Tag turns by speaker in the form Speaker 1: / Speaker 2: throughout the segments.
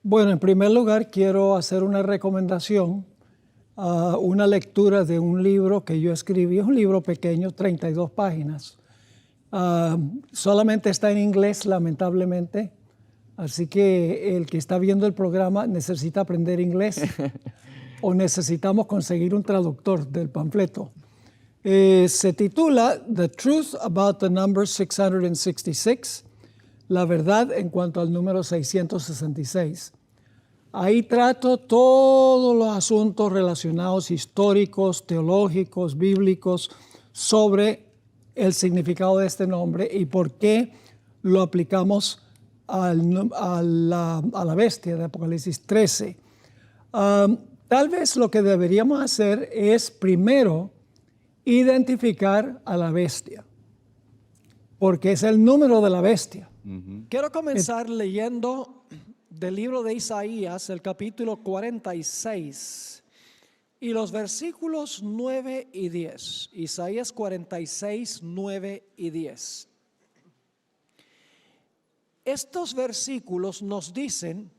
Speaker 1: Bueno, en primer lugar quiero hacer una recomendación, una lectura de un libro que yo escribí. Es un libro pequeño, 32 páginas. Solamente está en inglés, lamentablemente. Así que el que está viendo el programa necesita aprender inglés o necesitamos conseguir un traductor del panfleto. Se titula The Truth About the Number 666, la verdad en cuanto al número 666. Ahí trato todos los asuntos relacionados históricos, teológicos, bíblicos, sobre el significado de este nombre y por qué lo aplicamos a la bestia de Apocalipsis 13. Tal vez lo que deberíamos hacer es primero identificar a la bestia, porque es el número de la bestia.
Speaker 2: Quiero comenzar leyendo del libro de Isaías, el capítulo 46, y los versículos 9 y 10. Isaías 46, 9 y 10. Estos versículos nos dicen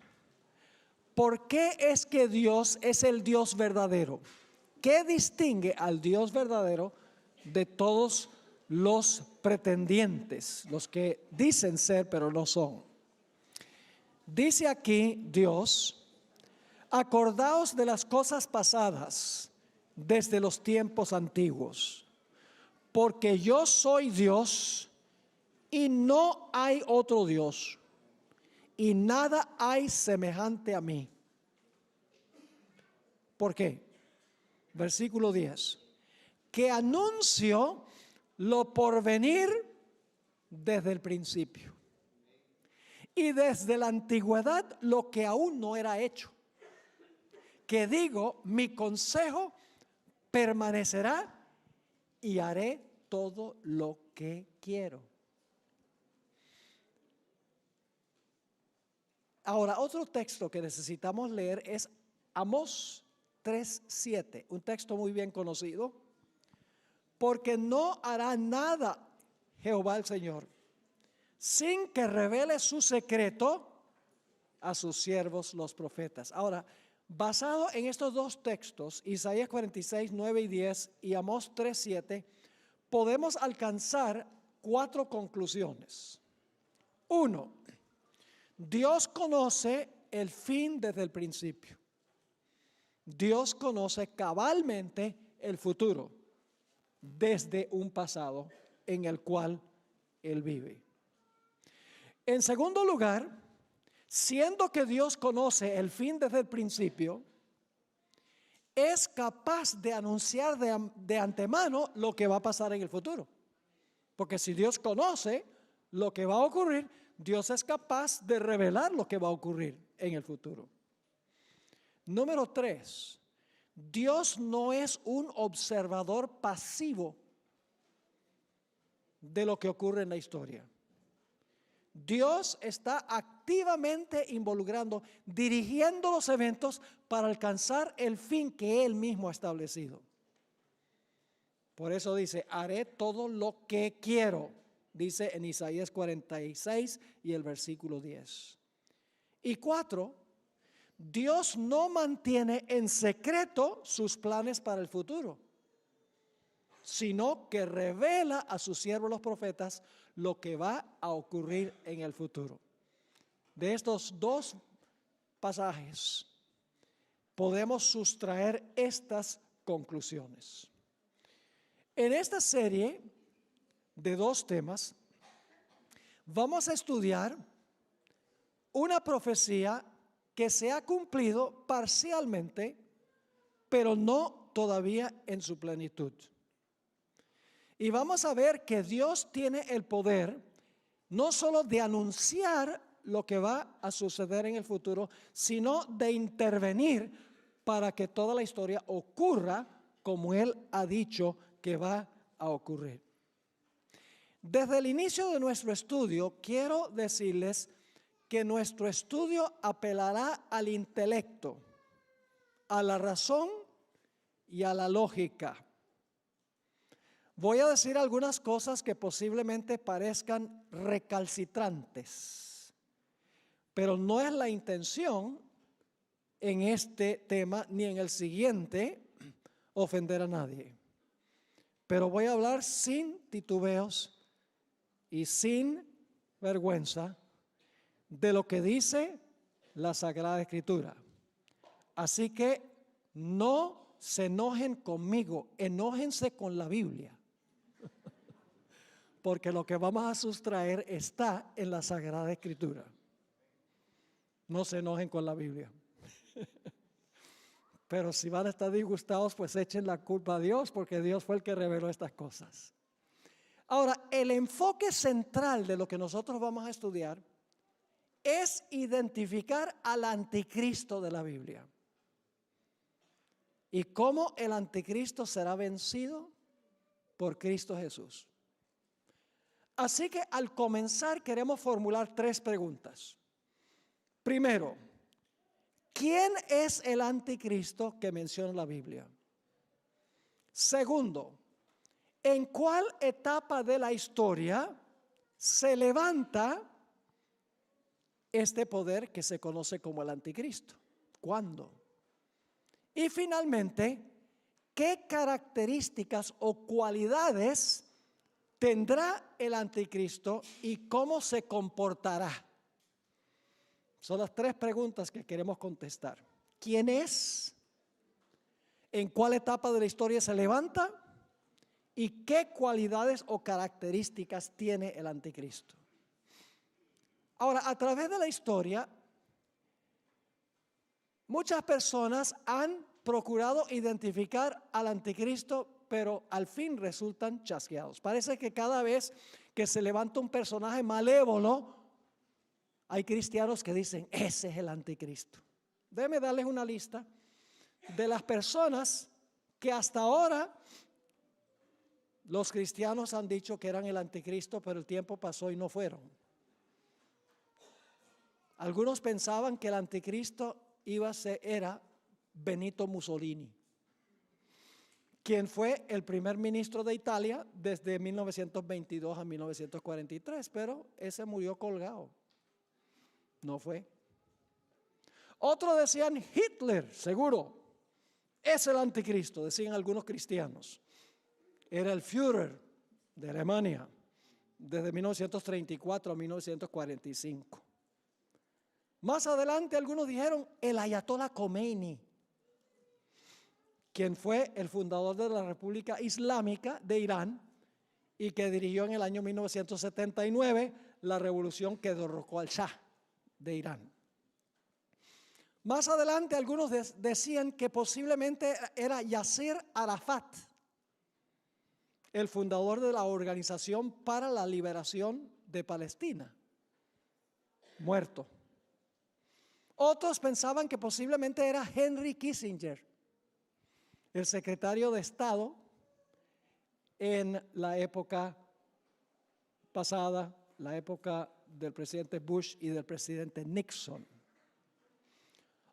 Speaker 2: por qué es que Dios es el Dios verdadero. ¿Qué distingue al Dios verdadero de todos los pretendientes, los que dicen ser pero no son? Dice aquí Dios: acordaos de las cosas pasadas desde los tiempos antiguos, porque yo soy Dios y no hay otro Dios, y nada hay semejante a mí. ¿Por qué? Versículo 10. Que anuncio lo por venir desde el principio, y desde la antigüedad lo que aún no era hecho. Que digo, mi consejo permanecerá y haré todo lo que quiero. Ahora, otro texto que necesitamos leer es Amós 3:7, un texto muy bien conocido. Porque no hará nada Jehová el Señor sin que revele su secreto a sus siervos los profetas. Ahora, basado en estos dos textos, Isaías 46, 9 y 10 y Amós 3:7, podemos alcanzar 4 conclusiones. 1. Dios conoce el fin desde el principio. Dios conoce cabalmente el futuro desde un pasado en el cual Él vive. En segundo lugar, siendo que Dios conoce el fin desde el principio, es capaz de anunciar de antemano lo que va a pasar en el futuro. Porque si Dios conoce lo que va a ocurrir, Dios es capaz de revelar lo que va a ocurrir en el futuro. Número 3, Dios no es un observador pasivo de lo que ocurre en la historia. Dios está activamente involucrando, dirigiendo los eventos para alcanzar el fin que Él mismo ha establecido. Por eso dice, haré todo lo que quiero, dice en Isaías 46 y el versículo 10. Y 4, Dios no mantiene en secreto sus planes para el futuro, sino que revela a sus siervos los profetas lo que va a ocurrir en el futuro. De estos dos pasajes podemos sustraer estas conclusiones. En esta serie de 2 temas vamos a estudiar una profecía que se ha cumplido parcialmente, pero no todavía en su plenitud. Y vamos a ver que Dios tiene el poder no solo de anunciar lo que va a suceder en el futuro, sino de intervenir para que toda la historia ocurra como Él ha dicho que va a ocurrir. Desde el inicio de nuestro estudio, quiero decirles que nuestro estudio apelará al intelecto, a la razón y a la lógica. Voy a decir algunas cosas que posiblemente parezcan recalcitrantes, Pero no es la intención en este tema ni en el siguiente ofender a nadie. Pero voy a hablar sin titubeos y sin vergüenza de lo que dice la Sagrada Escritura. Así que no se enojen conmigo, enójense con la Biblia. Porque lo que vamos a sustraer está en la Sagrada Escritura. No se enojen con la Biblia. Pero si van a estar disgustados, pues echen la culpa a Dios, porque Dios fue el que reveló estas cosas. Ahora, el enfoque central de lo que nosotros vamos a estudiar es identificar al anticristo de la Biblia. Y cómo el anticristo será vencido por Cristo Jesús. Así que al comenzar queremos formular 3 preguntas. Primero, ¿quién es el anticristo que menciona la Biblia? Segundo, ¿en cuál etapa de la historia se levanta este poder que se conoce como el anticristo? ¿Cuándo? Y finalmente, ¿qué características o cualidades tendrá el anticristo y cómo se comportará? Son las 3 preguntas que queremos contestar. ¿Quién es? ¿En cuál etapa de la historia se levanta? ¿Y qué cualidades o características tiene el anticristo? Ahora, a través de la historia, muchas personas han procurado identificar al anticristo, pero al fin resultan chasqueados. Parece que cada vez que se levanta un personaje malévolo, hay cristianos que dicen, ese es el anticristo. Déjenme darles una lista de las personas que hasta ahora los cristianos han dicho que eran el anticristo, pero el tiempo pasó y no fueron. Algunos pensaban que el anticristo era Benito Mussolini, quien fue el primer ministro de Italia desde 1922 a 1943, pero ese murió colgado. No fue. Otros decían Hitler, seguro, es el anticristo, decían algunos cristianos. Era el Führer de Alemania desde 1934 a 1945. Más adelante algunos dijeron el Ayatollah Khomeini, quien fue el fundador de la República Islámica de Irán y que dirigió en el año 1979 la revolución que derrocó al Shah de Irán. Más adelante algunos decían que posiblemente era Yasser Arafat, el fundador de la Organización para la Liberación de Palestina, muerto. Otros pensaban que posiblemente era Henry Kissinger, el secretario de Estado en la época pasada, la época del presidente Bush y del presidente Nixon.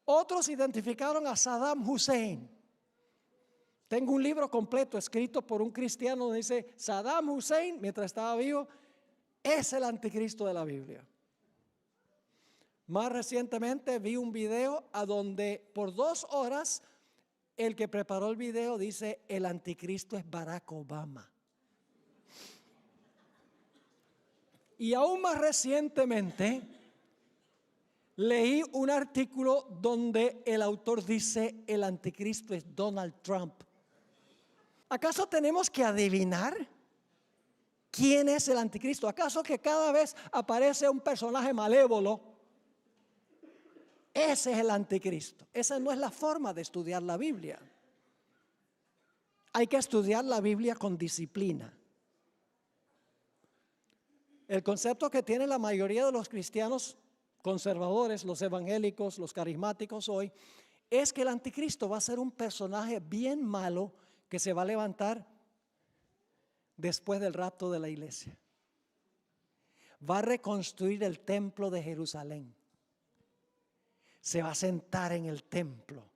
Speaker 2: Otros identificaron a Saddam Hussein. Tengo un libro completo escrito por un cristiano donde dice Saddam Hussein, mientras estaba vivo, es el anticristo de la Biblia. Más recientemente vi un video a donde por 2 horas el que preparó el video dice el anticristo es Barack Obama. Y aún más recientemente leí un artículo donde el autor dice el anticristo es Donald Trump. ¿Acaso tenemos que adivinar quién es el anticristo? ¿Acaso que cada vez aparece un personaje malévolo? Ese es el anticristo. Esa no es la forma de estudiar la Biblia. Hay que estudiar la Biblia con disciplina. El concepto que tiene la mayoría de los cristianos conservadores, los evangélicos, los carismáticos hoy, es que el anticristo va a ser un personaje bien malo que se va a levantar después del rapto de la iglesia. Va a reconstruir el templo de Jerusalén. Se va a sentar en el templo,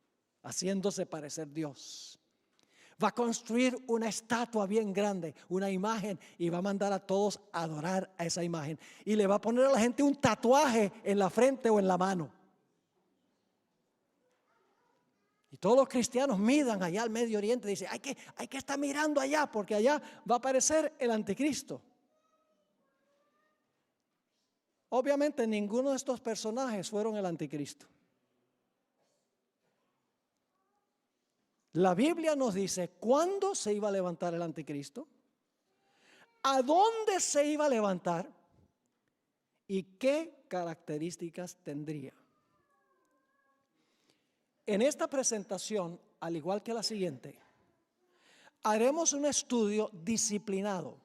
Speaker 2: haciéndose parecer Dios. Va a construir una estatua bien grande, una imagen, y va a mandar a todos a adorar a esa imagen. Y le va a poner a la gente un tatuaje en la frente o en la mano. Y todos los cristianos miran allá al Medio Oriente y dicen, hay que estar mirando allá, porque allá va a aparecer el anticristo. Obviamente ninguno de estos personajes fueron el anticristo. La Biblia nos dice cuándo se iba a levantar el anticristo, a dónde se iba a levantar y qué características tendría. En esta presentación, al igual que la siguiente, haremos un estudio disciplinado,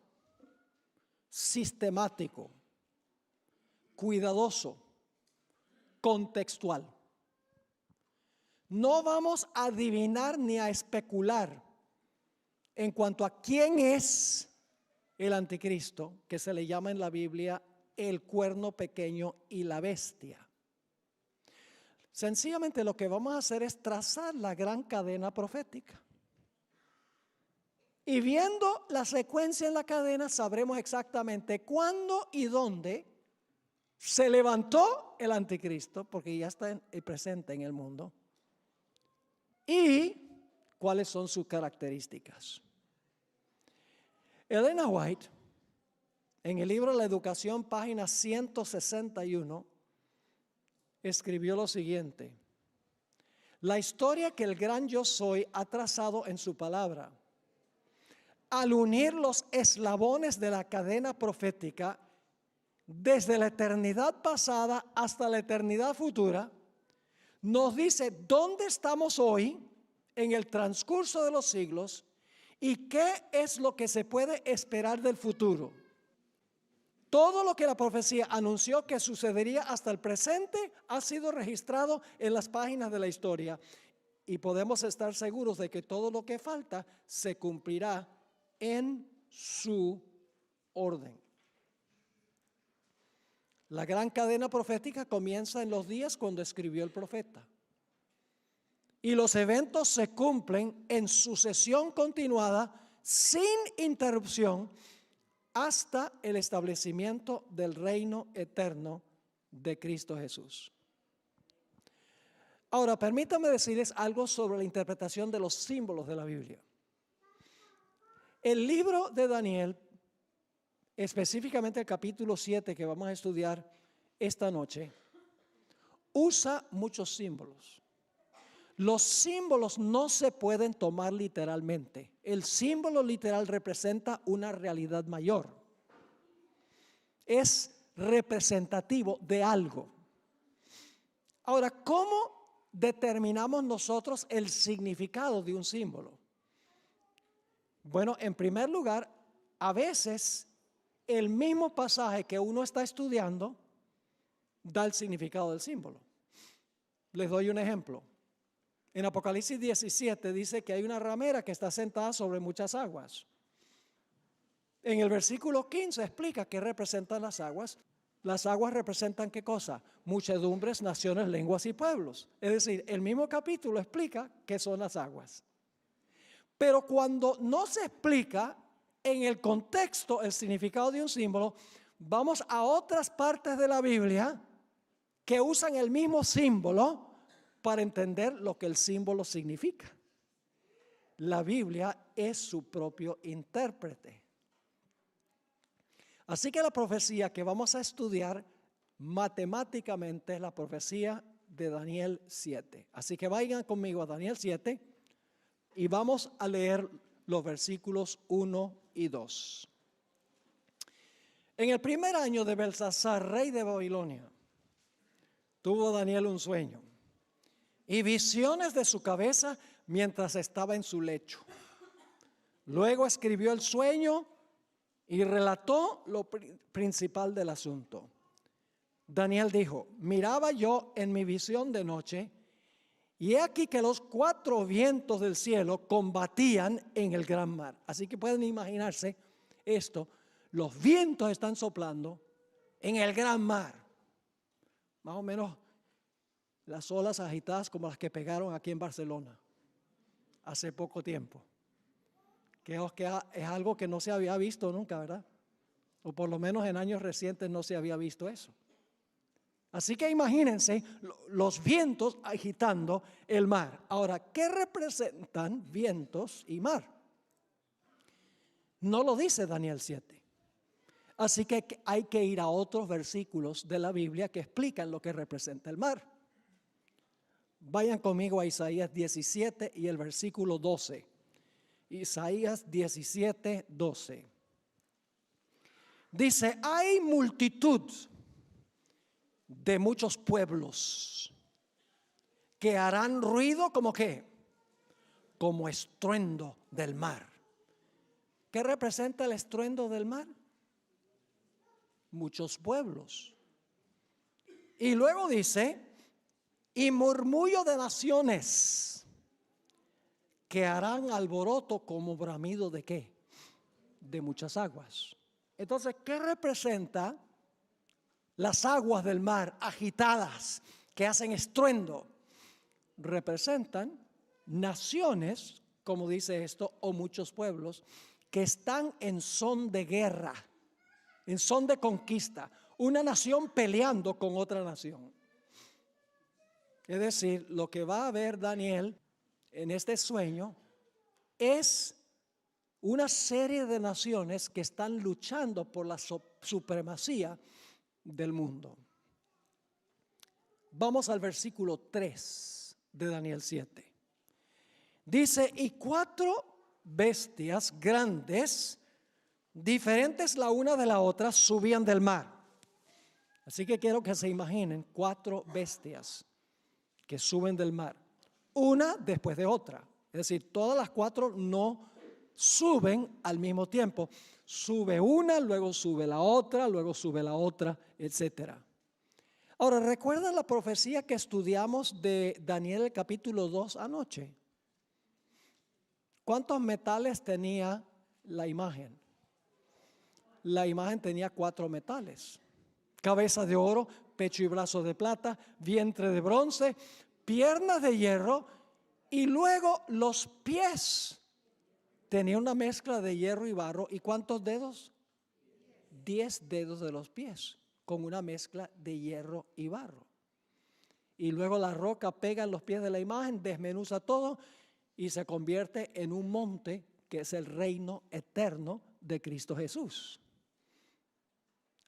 Speaker 2: sistemático, cuidadoso, contextual. No vamos a adivinar ni a especular en cuanto a quién es el anticristo, que se le llama en la Biblia el cuerno pequeño y la bestia. Sencillamente lo que vamos a hacer es trazar la gran cadena profética. Y viendo la secuencia en la cadena sabremos exactamente cuándo y dónde se levantó el anticristo, porque ya está presente en el mundo, y cuáles son sus características. Elena White, en el libro La Educación, página 161, escribió lo siguiente: la historia que el gran yo soy ha trazado en su palabra, al unir los eslabones de la cadena profética desde la eternidad pasada hasta la eternidad futura, nos dice dónde estamos hoy en el transcurso de los siglos y qué es lo que se puede esperar del futuro. Todo lo que la profecía anunció que sucedería hasta el presente ha sido registrado en las páginas de la historia, y podemos estar seguros de que todo lo que falta se cumplirá en su orden. La gran cadena profética comienza en los días cuando escribió el profeta, y los eventos se cumplen en sucesión continuada sin interrupción hasta el establecimiento del reino eterno de Cristo Jesús. Ahora, permítanme decirles algo sobre la interpretación de los símbolos de la Biblia. El libro de Daniel, específicamente el capítulo 7 que vamos a estudiar esta noche, usa muchos símbolos. Los símbolos no se pueden tomar literalmente. El símbolo literal representa una realidad mayor. Es representativo de algo. Ahora, ¿cómo determinamos nosotros el significado de un símbolo? Bueno, en primer lugar, a veces el mismo pasaje que uno está estudiando da el significado del símbolo. Les doy un ejemplo. En Apocalipsis 17 dice que hay una ramera que está sentada sobre muchas aguas. En el versículo 15 explica qué representan las aguas. Las aguas representan ¿qué cosa? Muchedumbres, naciones, lenguas y pueblos. Es decir, el mismo capítulo explica qué son las aguas. Pero cuando no se explica en el contexto el significado de un símbolo, vamos a otras partes de la Biblia que usan el mismo símbolo para entender lo que el símbolo significa. La Biblia es su propio intérprete. Así que la profecía que vamos a estudiar matemáticamente es la profecía de Daniel 7. Así que vayan conmigo a Daniel 7 y vamos a leer los versículos 1 y 2. En el primer año de Belsasar, rey de Babilonia, tuvo Daniel un sueño y visiones de su cabeza mientras estaba en su lecho. Luego escribió el sueño y relató lo principal del asunto. Daniel dijo: miraba yo en mi visión de noche, y he aquí que los 4 vientos del cielo combatían en el gran mar. Así que pueden imaginarse esto: los vientos están soplando en el gran mar. Más o menos las olas agitadas como las que pegaron aquí en Barcelona hace poco tiempo. que es algo que no se había visto nunca, ¿verdad? O por lo menos en años recientes no se había visto eso. Así que imagínense los vientos agitando el mar. Ahora, ¿qué representan vientos y mar? No lo dice Daniel 7. Así que hay que ir a otros versículos de la Biblia que explican lo que representa el mar. Vayan conmigo a Isaías 17 y el versículo 12. Isaías 17, 12. Dice, hay multitud de muchos pueblos que harán ruido como qué, como estruendo del mar. ¿Qué representa el estruendo del mar? Muchos pueblos. Y luego dice, y murmullo de naciones que harán alboroto como bramido de qué, de muchas aguas. Entonces, ¿qué representa las aguas del mar agitadas que hacen estruendo? Representan naciones, como dice esto, o muchos pueblos que están en son de guerra, en son de conquista, una nación peleando con otra nación. Es decir, lo que va a ver Daniel en este sueño es una serie de naciones que están luchando por la supremacía del mundo. Vamos al versículo 3 de Daniel 7. Dice, y 4 bestias grandes, diferentes la una de la otra, subían del mar. Así que quiero que se imaginen 4 bestias que suben del mar, una después de otra. Es decir, todas las 4 no suben al mismo tiempo. Sube una, luego sube la otra, luego sube la otra, etc. Ahora, ¿recuerdan la profecía que estudiamos de Daniel el capítulo 2 anoche? ¿Cuántos metales tenía la imagen? La imagen tenía 4 metales. Cabeza de oro, pecho y brazo de plata, vientre de bronce, piernas de hierro y luego los pies. Tenía una mezcla de hierro y barro. ¿Y cuántos dedos? 10 dedos de los pies con una mezcla de hierro y barro. Y luego la roca pega en los pies de la imagen, desmenuza todo y se convierte en un monte que es el reino eterno de Cristo Jesús.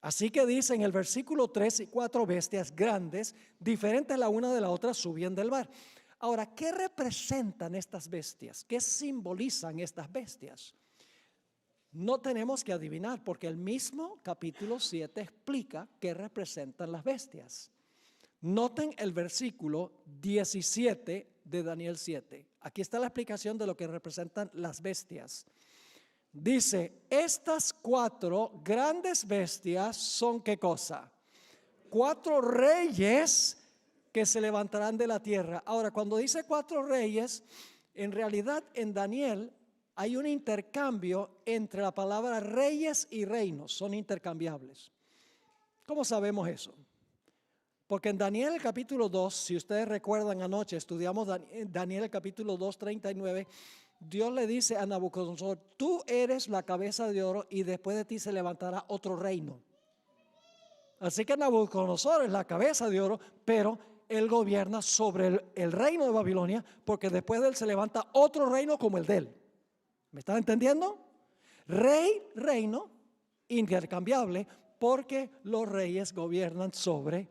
Speaker 2: Así que dice en el versículo 3, y 4 bestias grandes, diferentes la una de la otra, subían del mar. Ahora, ¿qué representan estas bestias? ¿Qué simbolizan estas bestias? No tenemos que adivinar porque el mismo capítulo 7 explica qué representan las bestias. Noten el versículo 17 de Daniel 7. Aquí está la explicación de lo que representan las bestias. Dice, estas 4 grandes bestias son ¿qué cosa? 4 reyes que se levantarán de la tierra. Ahora, cuando dice 4 reyes, en realidad en Daniel hay un intercambio entre la palabra reyes y reinos, son intercambiables. ¿Cómo sabemos eso? Porque en Daniel el capítulo 2, si ustedes recuerdan anoche, estudiamos Daniel el capítulo 2, 39, Dios le dice a Nabucodonosor, tú eres la cabeza de oro y después de ti se levantará otro reino. Así que Nabucodonosor es la cabeza de oro, pero él gobierna sobre el reino de Babilonia, porque después de él se levanta otro reino como el de él. ¿Me están entendiendo? Rey, reino, intercambiable, porque los reyes gobiernan sobre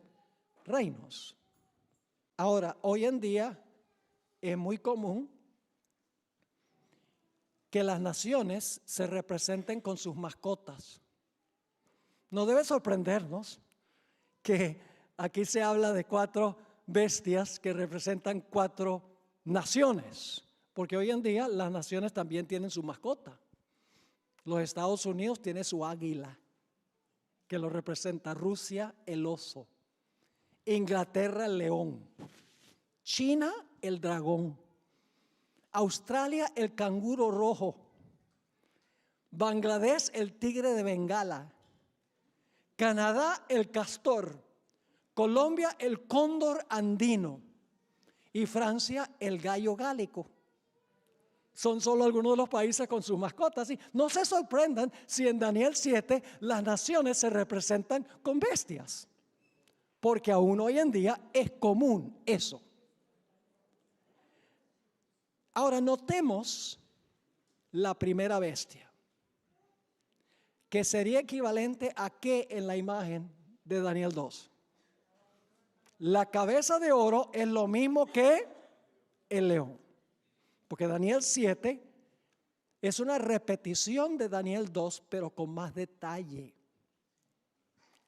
Speaker 2: reinos. Ahora, hoy en día es muy común que las naciones se representen con sus mascotas. No debe sorprendernos que aquí se habla de 4 bestias que representan 4 naciones, porque hoy en día las naciones también tienen su mascota. Los Estados Unidos tienen su águila, que lo representa. Rusia, el oso. Inglaterra, el león. China, el dragón. Australia, el canguro rojo. Bangladesh, el tigre de Bengala. Canadá, el castor. Colombia, el cóndor andino. Y Francia, el gallo gálico. son solo algunos de los países con sus mascotas. Y no se sorprendan si en Daniel 7 las naciones se representan con bestias, porque aún hoy en día es común eso. Ahora notemos la primera bestia, que sería equivalente a qué en la imagen de Daniel 2. La cabeza de oro es lo mismo que el león, porque Daniel 7 es una repetición de Daniel 2, pero con más detalle.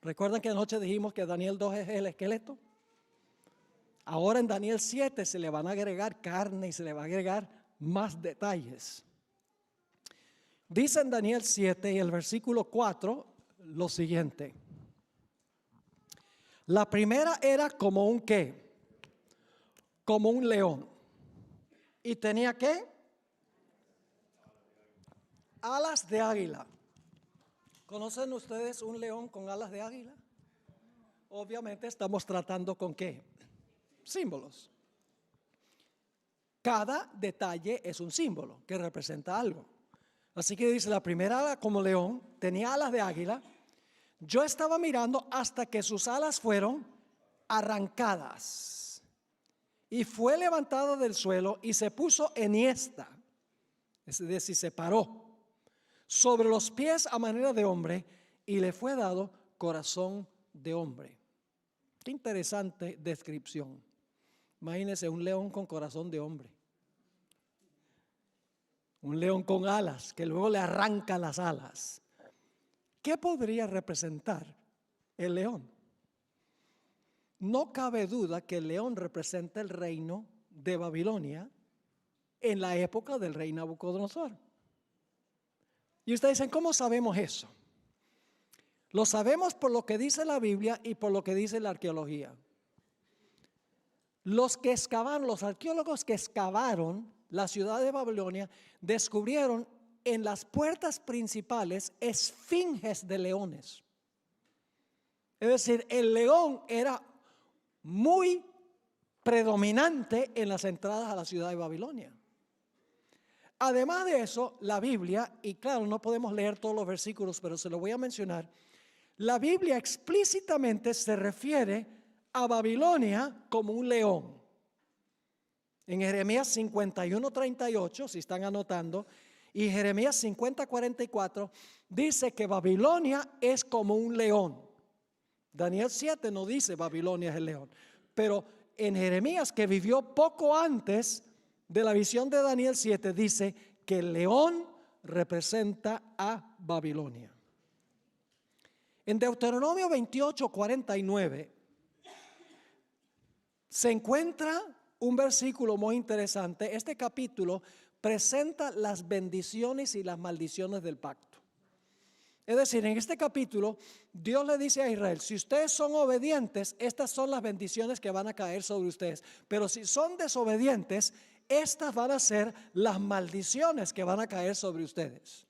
Speaker 2: ¿Recuerdan que anoche dijimos que Daniel 2 es el esqueleto? Ahora en Daniel 7 se le van a agregar carne y se le va a agregar más detalles. Dice en Daniel 7 y el versículo 4 lo siguiente. La primera era como un ¿qué? Como un león. ¿Y tenía qué? Alas de águila. ¿Conocen ustedes un león con alas de águila? Obviamente estamos tratando con ¿qué? Símbolos. Cada detalle es un símbolo que representa algo. Así que dice, la primera ala como león, tenía alas de águila. Yo estaba mirando hasta que sus alas fueron arrancadas. Y fue levantada del suelo y se puso enhiesta, es decir, se paró sobre los pies a manera de hombre y le fue dado corazón de hombre. Qué interesante descripción. Imagínense un león con corazón de hombre. Un león con alas, que luego le arranca las alas. ¿Qué podría representar el león? No cabe duda que el león representa el reino de Babilonia en la época del rey Nabucodonosor. Y ustedes dicen, ¿cómo sabemos eso? Lo sabemos por lo que dice la Biblia y por lo que dice la arqueología. Los arqueólogos que excavaron la ciudad de Babilonia, descubrieron en las puertas principales esfinges de leones. Es decir, el león era muy predominante en las entradas a la ciudad de Babilonia. Además de eso, la Biblia, y claro, no podemos leer todos los versículos, pero se lo voy a mencionar. La Biblia explícitamente se refiere a Babilonia como un león. En Jeremías 51:38, si están anotando, y Jeremías 50:44, dice que Babilonia es como un león. Daniel 7 no dice Babilonia es el león, pero en Jeremías, que vivió poco antes de la visión de Daniel 7, dice que el león representa a Babilonia. En Deuteronomio 28:49 se encuentra un versículo muy interesante. Este capítulo presenta las bendiciones y las maldiciones del pacto. Es decir, en este capítulo Dios le dice a Israel, si ustedes son obedientes, estas son las bendiciones que van a caer sobre ustedes. Pero si son desobedientes, estas van a ser las maldiciones que van a caer sobre ustedes.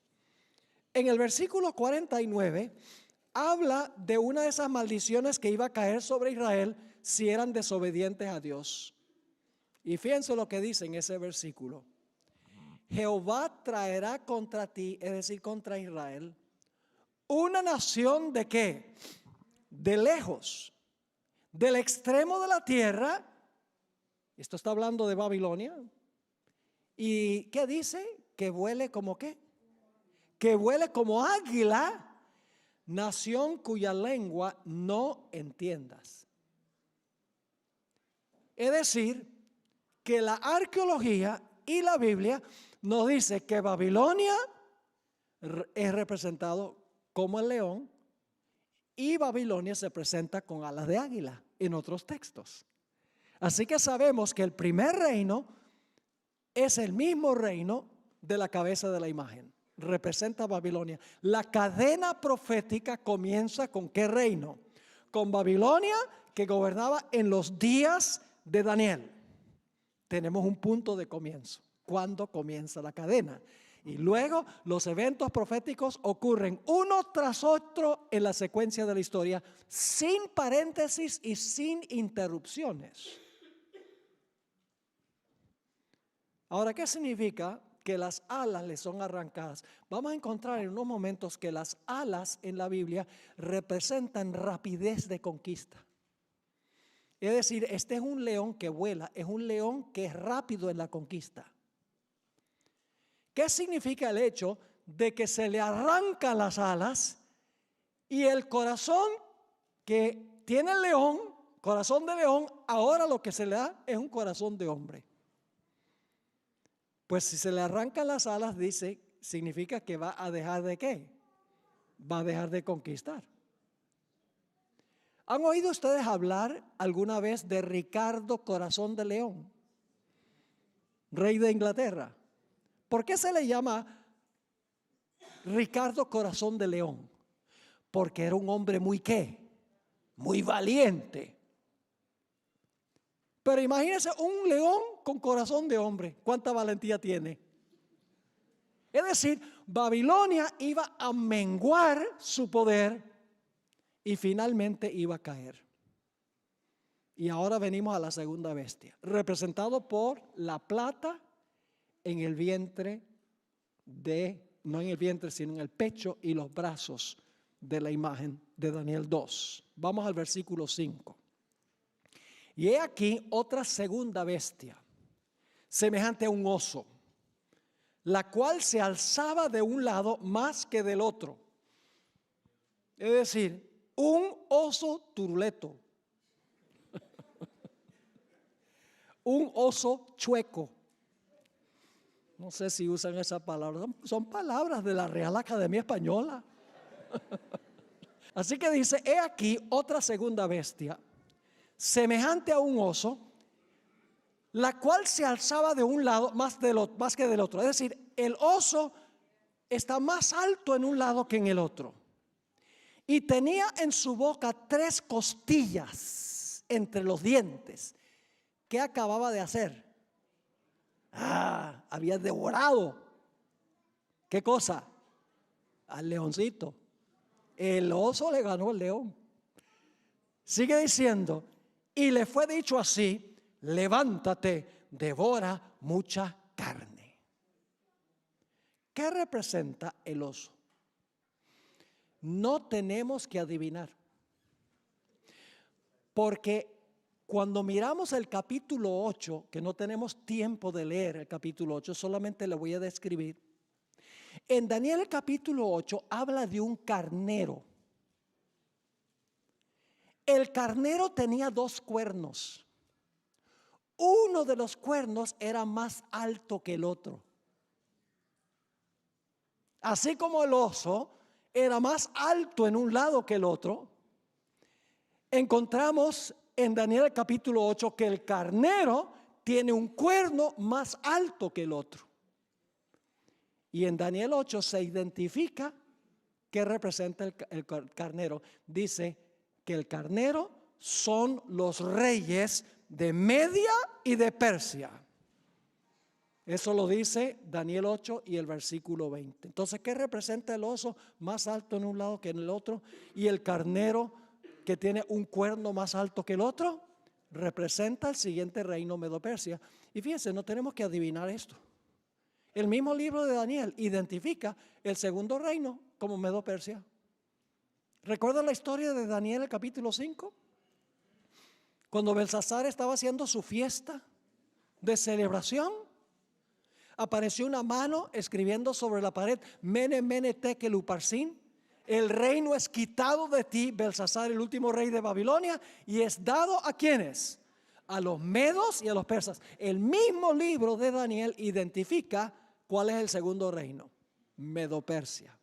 Speaker 2: En el versículo 49 habla de una de esas maldiciones que iba a caer sobre Israel si eran desobedientes a Dios. Y fíjense lo que dice en ese versículo. Jehová traerá contra ti, es decir, contra Israel, una nación de ¿qué? De lejos, del extremo de la tierra. Esto está hablando de Babilonia. ¿Y qué dice? Que vuele como ¿qué? Que vuele como águila, nación cuya lengua no entiendas. Es decir, que la arqueología y la Biblia nos dice que Babilonia es representado como el león y Babilonia se presenta con alas de águila en otros textos. Así que sabemos que el primer reino es el mismo reino de la cabeza de la imagen. Representa a Babilonia. La cadena profética comienza con ¿qué reino? Con Babilonia, que gobernaba en los días de Daniel. Tenemos un punto de comienzo. ¿Cuándo comienza la cadena? Y luego los eventos proféticos ocurren uno tras otro en la secuencia de la historia, sin paréntesis y sin interrupciones. Ahora, ¿qué significa que las alas le son arrancadas. Vamos a encontrar en unos momentos que las alas en la Biblia representan rapidez de conquista. Es decir, este es un león que vuela, es un león que es rápido en la conquista. ¿Qué significa el hecho de que se le arrancan las alas y el corazón que tiene el león, corazón de león, ahora lo que se le da es un corazón de hombre? Pues si se le arrancan las alas, dice, significa que va a dejar de ¿qué? Va a dejar de conquistar. ¿Han oído ustedes hablar alguna vez de Ricardo Corazón de León, rey de Inglaterra? ¿Por qué se le llama Ricardo Corazón de León? Porque era un hombre muy ¿qué? Muy valiente. Pero imagínense un león con corazón de hombre. ¿Cuánta valentía tiene? Es decir, Babilonia iba a menguar su poder y finalmente iba a caer. Y ahora venimos a la segunda bestia, representado por la plata en el vientre no en el vientre, sino en el pecho y los brazos de la imagen de Daniel 2. Vamos al versículo 5. Y he aquí otra segunda bestia, semejante a un oso, la cual se alzaba de un lado más que del otro. Es decir, un oso turuleto, un oso chueco. No sé si usan esa palabra, son palabras de la Real Academia Española. Así que dice, he aquí otra segunda bestia, semejante a un oso, la cual se alzaba de un lado más que del otro. Es decir, el oso está más alto en un lado que en el otro. Y tenía en su boca 3 costillas entre los dientes. ¿Qué acababa de hacer? Había devorado. ¿Qué cosa? Al leoncito. El oso le ganó al león. Sigue diciendo, y le fue dicho así, levántate, devora mucha carne. ¿Qué representa el oso? No tenemos que adivinar, porque cuando miramos el capítulo 8, que no tenemos tiempo de leer el capítulo 8, solamente le voy a describir. En Daniel el capítulo 8 habla de un carnero. El carnero tenía 2 cuernos. Uno de los cuernos era más alto que el otro. Así como el oso era más alto en un lado que el otro, encontramos en Daniel capítulo 8 que el carnero tiene un cuerno más alto que el otro. Y en Daniel 8 se identifica qué representa el carnero. Dice que el carnero son los reyes de Media y de Persia. Eso lo dice Daniel 8 y el versículo 20. Entonces, ¿qué representa el oso más alto en un lado que en el otro? Y el carnero que tiene un cuerno más alto que el otro, representa el siguiente reino Medo-Persia. Y fíjense, no tenemos que adivinar esto. El mismo libro de Daniel identifica el segundo reino como Medo-Persia. ¿Recuerdan la historia de Daniel el capítulo 5? Cuando Belsasar estaba haciendo su fiesta de celebración, apareció una mano escribiendo sobre la pared, Mene, Mene, Tekel, Uparsin. El reino es quitado de ti, Belsasar, el último rey de Babilonia, y es dado ¿a quiénes? A los medos y a los persas. El mismo libro de Daniel identifica cuál es el segundo reino, Medo-Persia.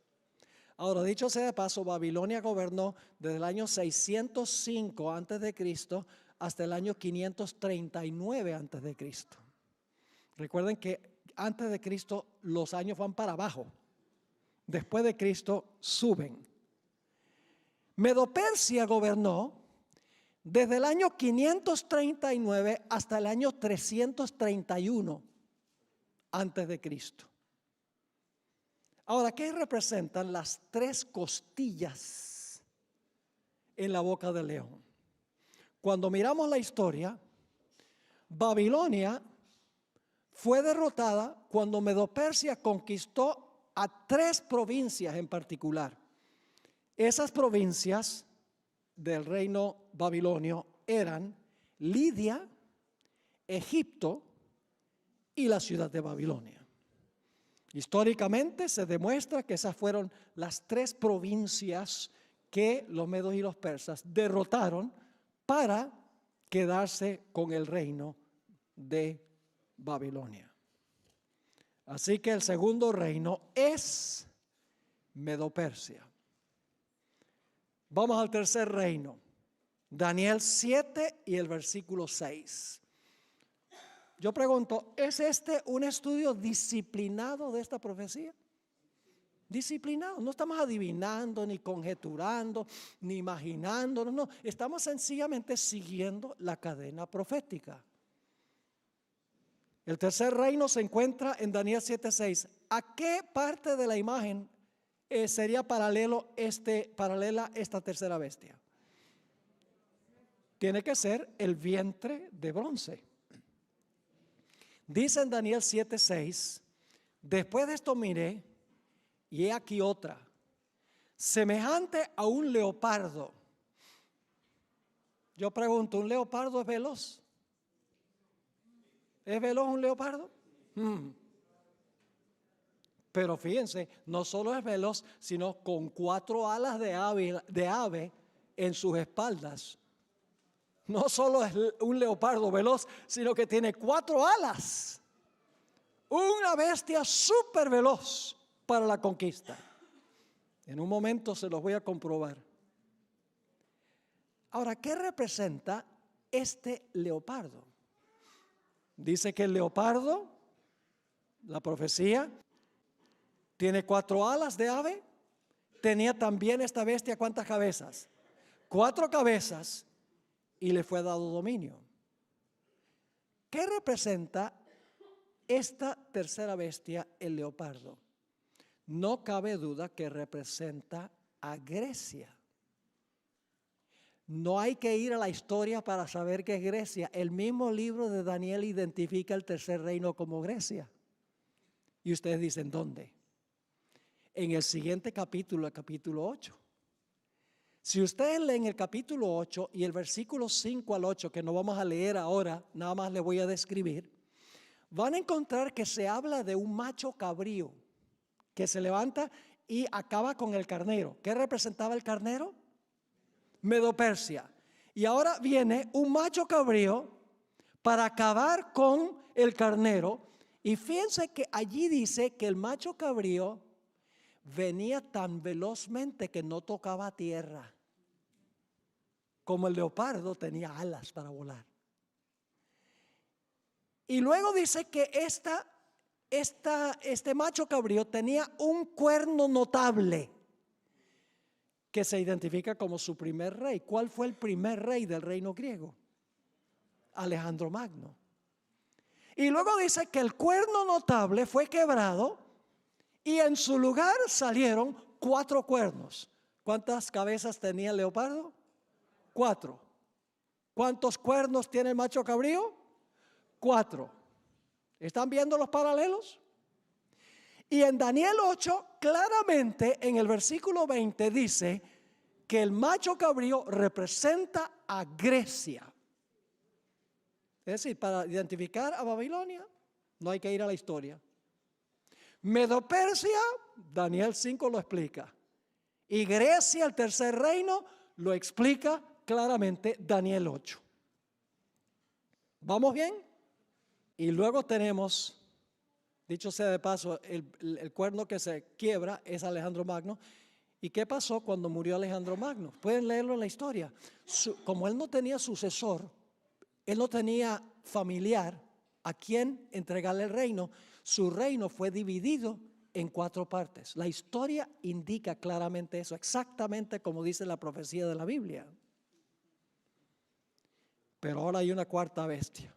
Speaker 2: Ahora, dicho sea de paso, Babilonia gobernó desde el año 605 a.C. hasta el año 539 a.C. Recuerden que antes de Cristo los años van para abajo. Después de Cristo suben. Medo-Persia gobernó desde el año 539 hasta el año 331 antes de Cristo. Ahora, ¿qué representan las 3 costillas en la boca del león? Cuando miramos la historia, Babilonia fue derrotada cuando Medo-Persia conquistó a 3 provincias en particular. Esas provincias del reino babilonio eran Lidia, Egipto y la ciudad de Babilonia. Históricamente se demuestra que esas fueron las 3 provincias que los medos y los persas derrotaron para quedarse con el reino de Babilonia. Así que el segundo reino es Medo-Persia. Vamos al tercer reino, Daniel 7 y el versículo 6. Yo pregunto, ¿es este un estudio disciplinado de esta profecía? Disciplinado, no estamos adivinando, ni conjeturando, ni imaginando, no, estamos sencillamente siguiendo la cadena profética. El tercer reino se encuentra en Daniel 7:6. ¿A qué parte de la imagen sería paralela esta tercera bestia? Tiene que ser el vientre de bronce. Dice en Daniel 7:6, después de esto miré, y he aquí otra, semejante a un leopardo. Yo pregunto, ¿un leopardo es veloz? ¿Es veloz un leopardo? Pero fíjense, no solo es veloz, sino con 4 alas de ave en sus espaldas. No solo es un leopardo veloz, sino que tiene 4 alas. Una bestia súper veloz para la conquista. En un momento se los voy a comprobar. Ahora, ¿qué representa este leopardo? Dice que el leopardo, la profecía, tiene 4 alas de ave. Tenía también esta bestia, ¿cuántas cabezas? 4 cabezas, y le fue dado dominio. ¿Qué representa esta tercera bestia, el leopardo? No cabe duda que representa a Grecia. No hay que ir a la historia para saber qué es Grecia. El mismo libro de Daniel identifica el tercer reino como Grecia. Y ustedes dicen, ¿dónde? En el siguiente capítulo, el capítulo 8. Si ustedes leen el capítulo 8 y el versículo 5 al 8, que no vamos a leer ahora, nada más les voy a describir, van a encontrar que se habla de un macho cabrío que se levanta y acaba con el carnero. ¿Qué representaba el carnero? Medo-Persia. Y ahora viene un macho cabrío para acabar con el carnero. Y fíjense que allí dice que el macho cabrío venía tan velozmente que no tocaba tierra, como el leopardo tenía alas para volar. Y luego dice que este macho cabrío tenía un cuerno notable que se identifica como su primer rey. ¿Cuál fue el primer rey del reino griego? Alejandro Magno. Y luego dice que el cuerno notable fue quebrado y en su lugar salieron 4 cuernos. ¿Cuántas cabezas tenía el leopardo? 4. ¿Cuántos cuernos tiene el macho cabrío? 4. ¿Están viendo los paralelos? Y en Daniel 8, claramente en el versículo 20 dice que el macho cabrío representa a Grecia. Es decir, para identificar a Babilonia no hay que ir a la historia. Medo-Persia, Daniel 5 lo explica. Y Grecia, el tercer reino, lo explica claramente Daniel 8. ¿Vamos bien? Y luego tenemos, dicho sea de paso, el cuerno que se quiebra es Alejandro Magno. ¿Y qué pasó cuando murió Alejandro Magno? Pueden leerlo en la historia. Como él no tenía sucesor, él no tenía familiar a quien entregarle el reino, su reino fue dividido en 4 partes. La historia indica claramente eso, exactamente como dice la profecía de la Biblia. Pero ahora hay una cuarta bestia,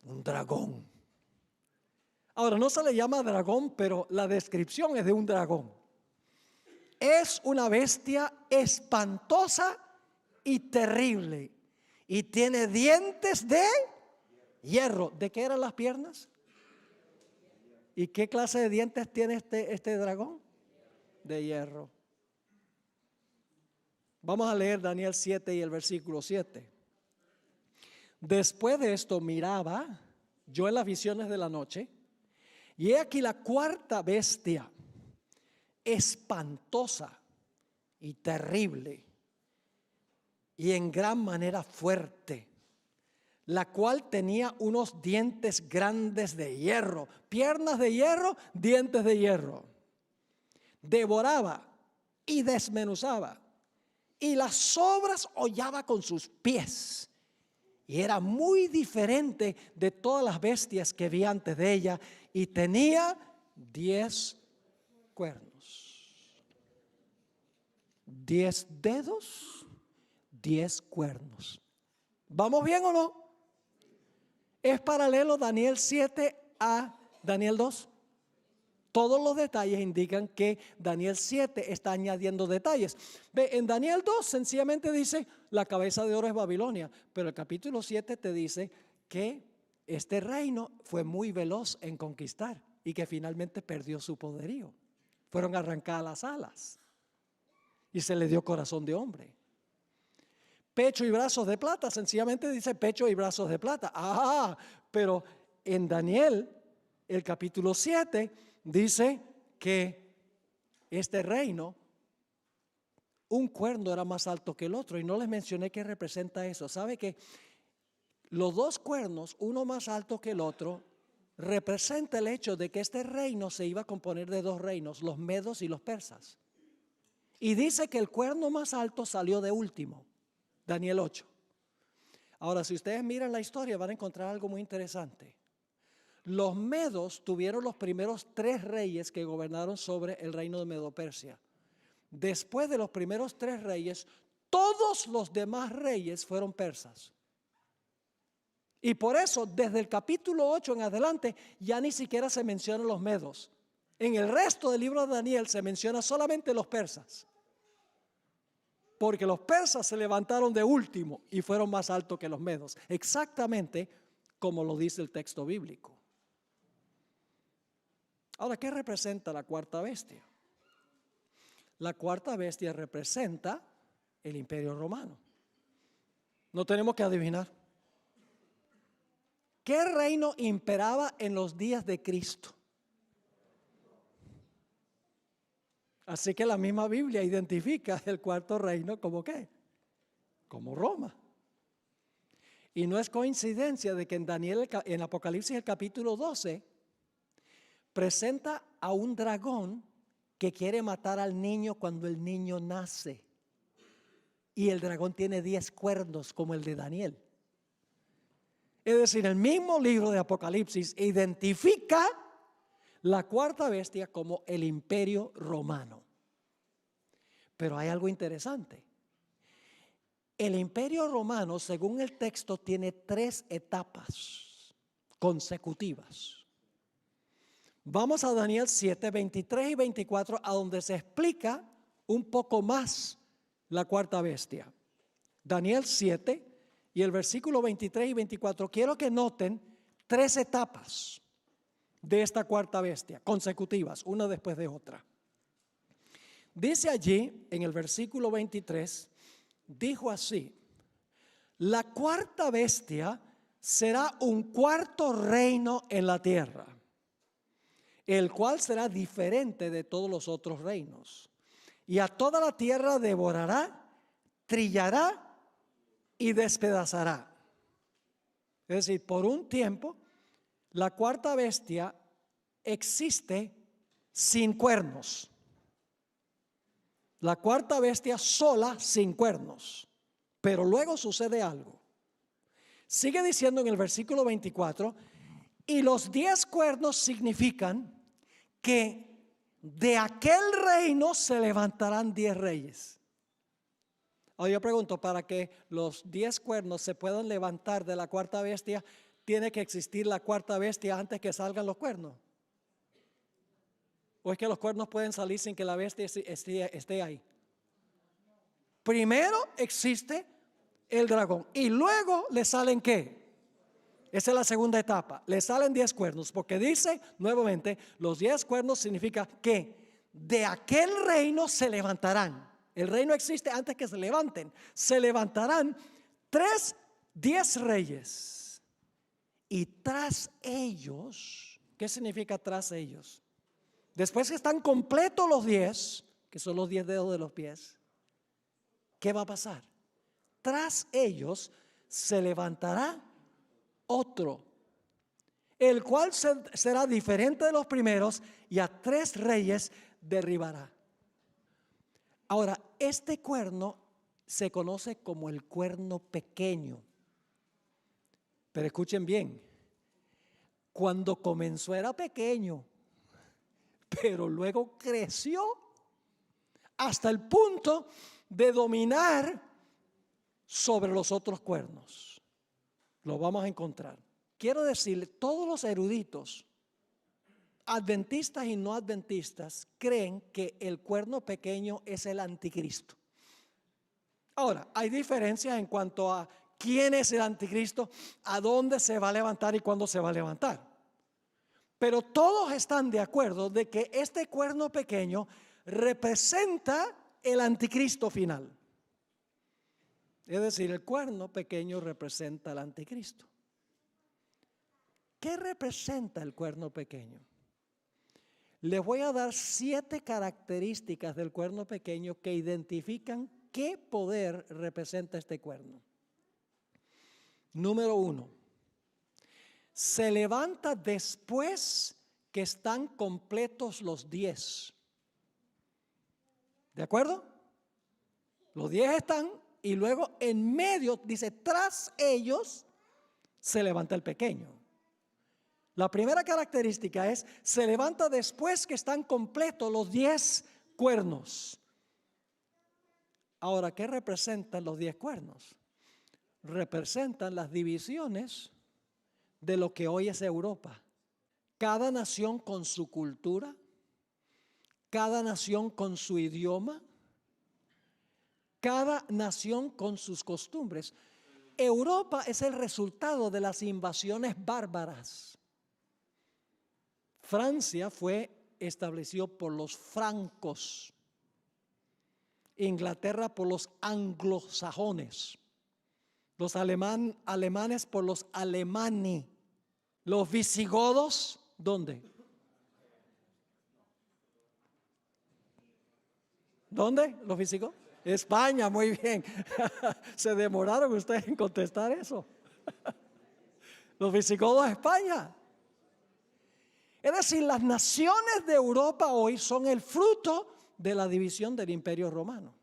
Speaker 2: un dragón. Ahora no se le llama dragón, pero la descripción es de un dragón. Es una bestia espantosa y terrible, y tiene dientes de Hierro. ¿De qué eran las piernas? ¿Y qué clase de dientes tiene este dragón? De hierro. Vamos a leer Daniel 7 y el versículo 7. Después de esto miraba yo en las visiones de la noche, y he aquí la cuarta bestia, espantosa y terrible, y en gran manera fuerte, la cual tenía unos dientes grandes de hierro, piernas de hierro, dientes de hierro. Devoraba y desmenuzaba, y las sobras hollaba con sus pies. Y era muy diferente de todas las bestias que vi antes de ella, y tenía 10 cuernos. 10 dedos, 10 cuernos. ¿Vamos bien o no? ¿Es paralelo Daniel 7 a Daniel 2? Todos los detalles indican que Daniel 7 está añadiendo detalles. Ve, en Daniel 2 sencillamente dice la cabeza de oro es Babilonia, pero el capítulo 7 te dice que este reino fue muy veloz en conquistar y que finalmente perdió su poderío. Fueron arrancadas las alas y se le dio corazón de hombre. Pecho y brazos de plata, sencillamente dice pecho y brazos de plata. Ah, pero en Daniel, el capítulo 7, dice que este reino, un cuerno era más alto que el otro, y no les mencioné qué representa eso. ¿Sabe que los dos cuernos, uno más alto que el otro, representa el hecho de que este reino se iba a componer de dos reinos, los medos y los persas? Y dice que el cuerno más alto salió de último, Daniel 8. Ahora, si ustedes miran la historia, van a encontrar algo muy interesante. Los medos tuvieron los primeros 3 reyes que gobernaron sobre el reino de Medo-Persia. Después de los primeros 3 reyes, todos los demás reyes fueron persas. Y por eso, desde el capítulo 8 en adelante, ya ni siquiera se mencionan los medos. En el resto del libro de Daniel se menciona solamente los persas. Porque los persas se levantaron de último y fueron más altos que los medos. Exactamente como lo dice el texto bíblico. Ahora, ¿qué representa la cuarta bestia? La cuarta bestia representa el Imperio Romano. No tenemos que adivinar. ¿Qué reino imperaba en los días de Cristo? Así que la misma Biblia identifica el cuarto reino como ¿qué? Como Roma. Y no es coincidencia de que en Daniel, en Apocalipsis el capítulo 12, presenta a un dragón que quiere matar al niño cuando el niño nace. Y el dragón tiene 10 cuernos como el de Daniel. Es decir, el mismo libro de Apocalipsis identifica la cuarta bestia como el Imperio Romano. Pero hay algo interesante. El Imperio Romano, según el texto, tiene 3 etapas consecutivas. Vamos a Daniel 7, 23 y 24, a donde se explica un poco más la cuarta bestia. Daniel 7 y el versículo 23 y 24. Quiero que noten 3 etapas de esta cuarta bestia, consecutivas, una después de otra. Dice allí, en el versículo 23, dijo así: la cuarta bestia será un cuarto reino en la tierra, el cual será diferente de todos los otros reinos. Y a toda la tierra devorará, trillará y despedazará. Es decir, por un tiempo, la cuarta bestia existe sin cuernos. La cuarta bestia sola, sin cuernos. Pero luego sucede algo. Sigue diciendo en el versículo 24, y los 10 cuernos significan que de aquel reino se levantarán 10 reyes. Ahora yo pregunto, para que los 10 cuernos se puedan levantar de la cuarta bestia, ¿tiene que existir la cuarta bestia antes que salgan los cuernos? ¿O es que los cuernos pueden salir sin que la bestia esté ahí? Primero existe el dragón y luego le salen ¿qué? Esa es la segunda etapa. Le salen 10 cuernos, porque dice nuevamente, los 10 cuernos significa que de aquel reino se levantarán. El reino existe antes que se levanten. Se levantarán 10 reyes. Y tras ellos, ¿qué significa tras ellos? Después que están completos los 10, que son los 10 dedos de los pies, ¿qué va a pasar? Tras ellos se levantará otro, el cual será diferente de los primeros, y a 3 reyes derribará. Ahora, este cuerno se conoce como el cuerno pequeño. Pero escuchen bien, cuando comenzó era pequeño, pero luego creció hasta el punto de dominar sobre los otros cuernos. Lo vamos a encontrar. Quiero decirle, todos los eruditos, adventistas y no adventistas, creen que el cuerno pequeño es el anticristo. Ahora, hay diferencias en cuanto a quién es el anticristo, a dónde se va a levantar y cuándo se va a levantar. Pero todos están de acuerdo de que este cuerno pequeño representa el anticristo final. Es decir, el cuerno pequeño representa al anticristo. ¿Qué representa el cuerno pequeño? Les voy a dar 7 características del cuerno pequeño que identifican qué poder representa este cuerno. Número 1, se levanta después que están completos los 10. ¿De acuerdo? Los 10 están y luego en medio, dice, tras ellos se levanta el pequeño. La primera característica es, se levanta después que están completos los 10 cuernos. Ahora, ¿qué representan los 10 cuernos? Representan las divisiones de lo que hoy es Europa. Cada nación con su cultura, cada nación con su idioma, cada nación con sus costumbres. Europa es el resultado de las invasiones bárbaras. Francia fue establecido por los francos, Inglaterra por los anglosajones, los alemanes por los alemani, los visigodos, ¿dónde? ¿Dónde? ¿Los visigodos? España, muy bien. Se demoraron ustedes en contestar eso. Los visigodos de España. Es decir, las naciones de Europa hoy son el fruto de la división del Imperio Romano,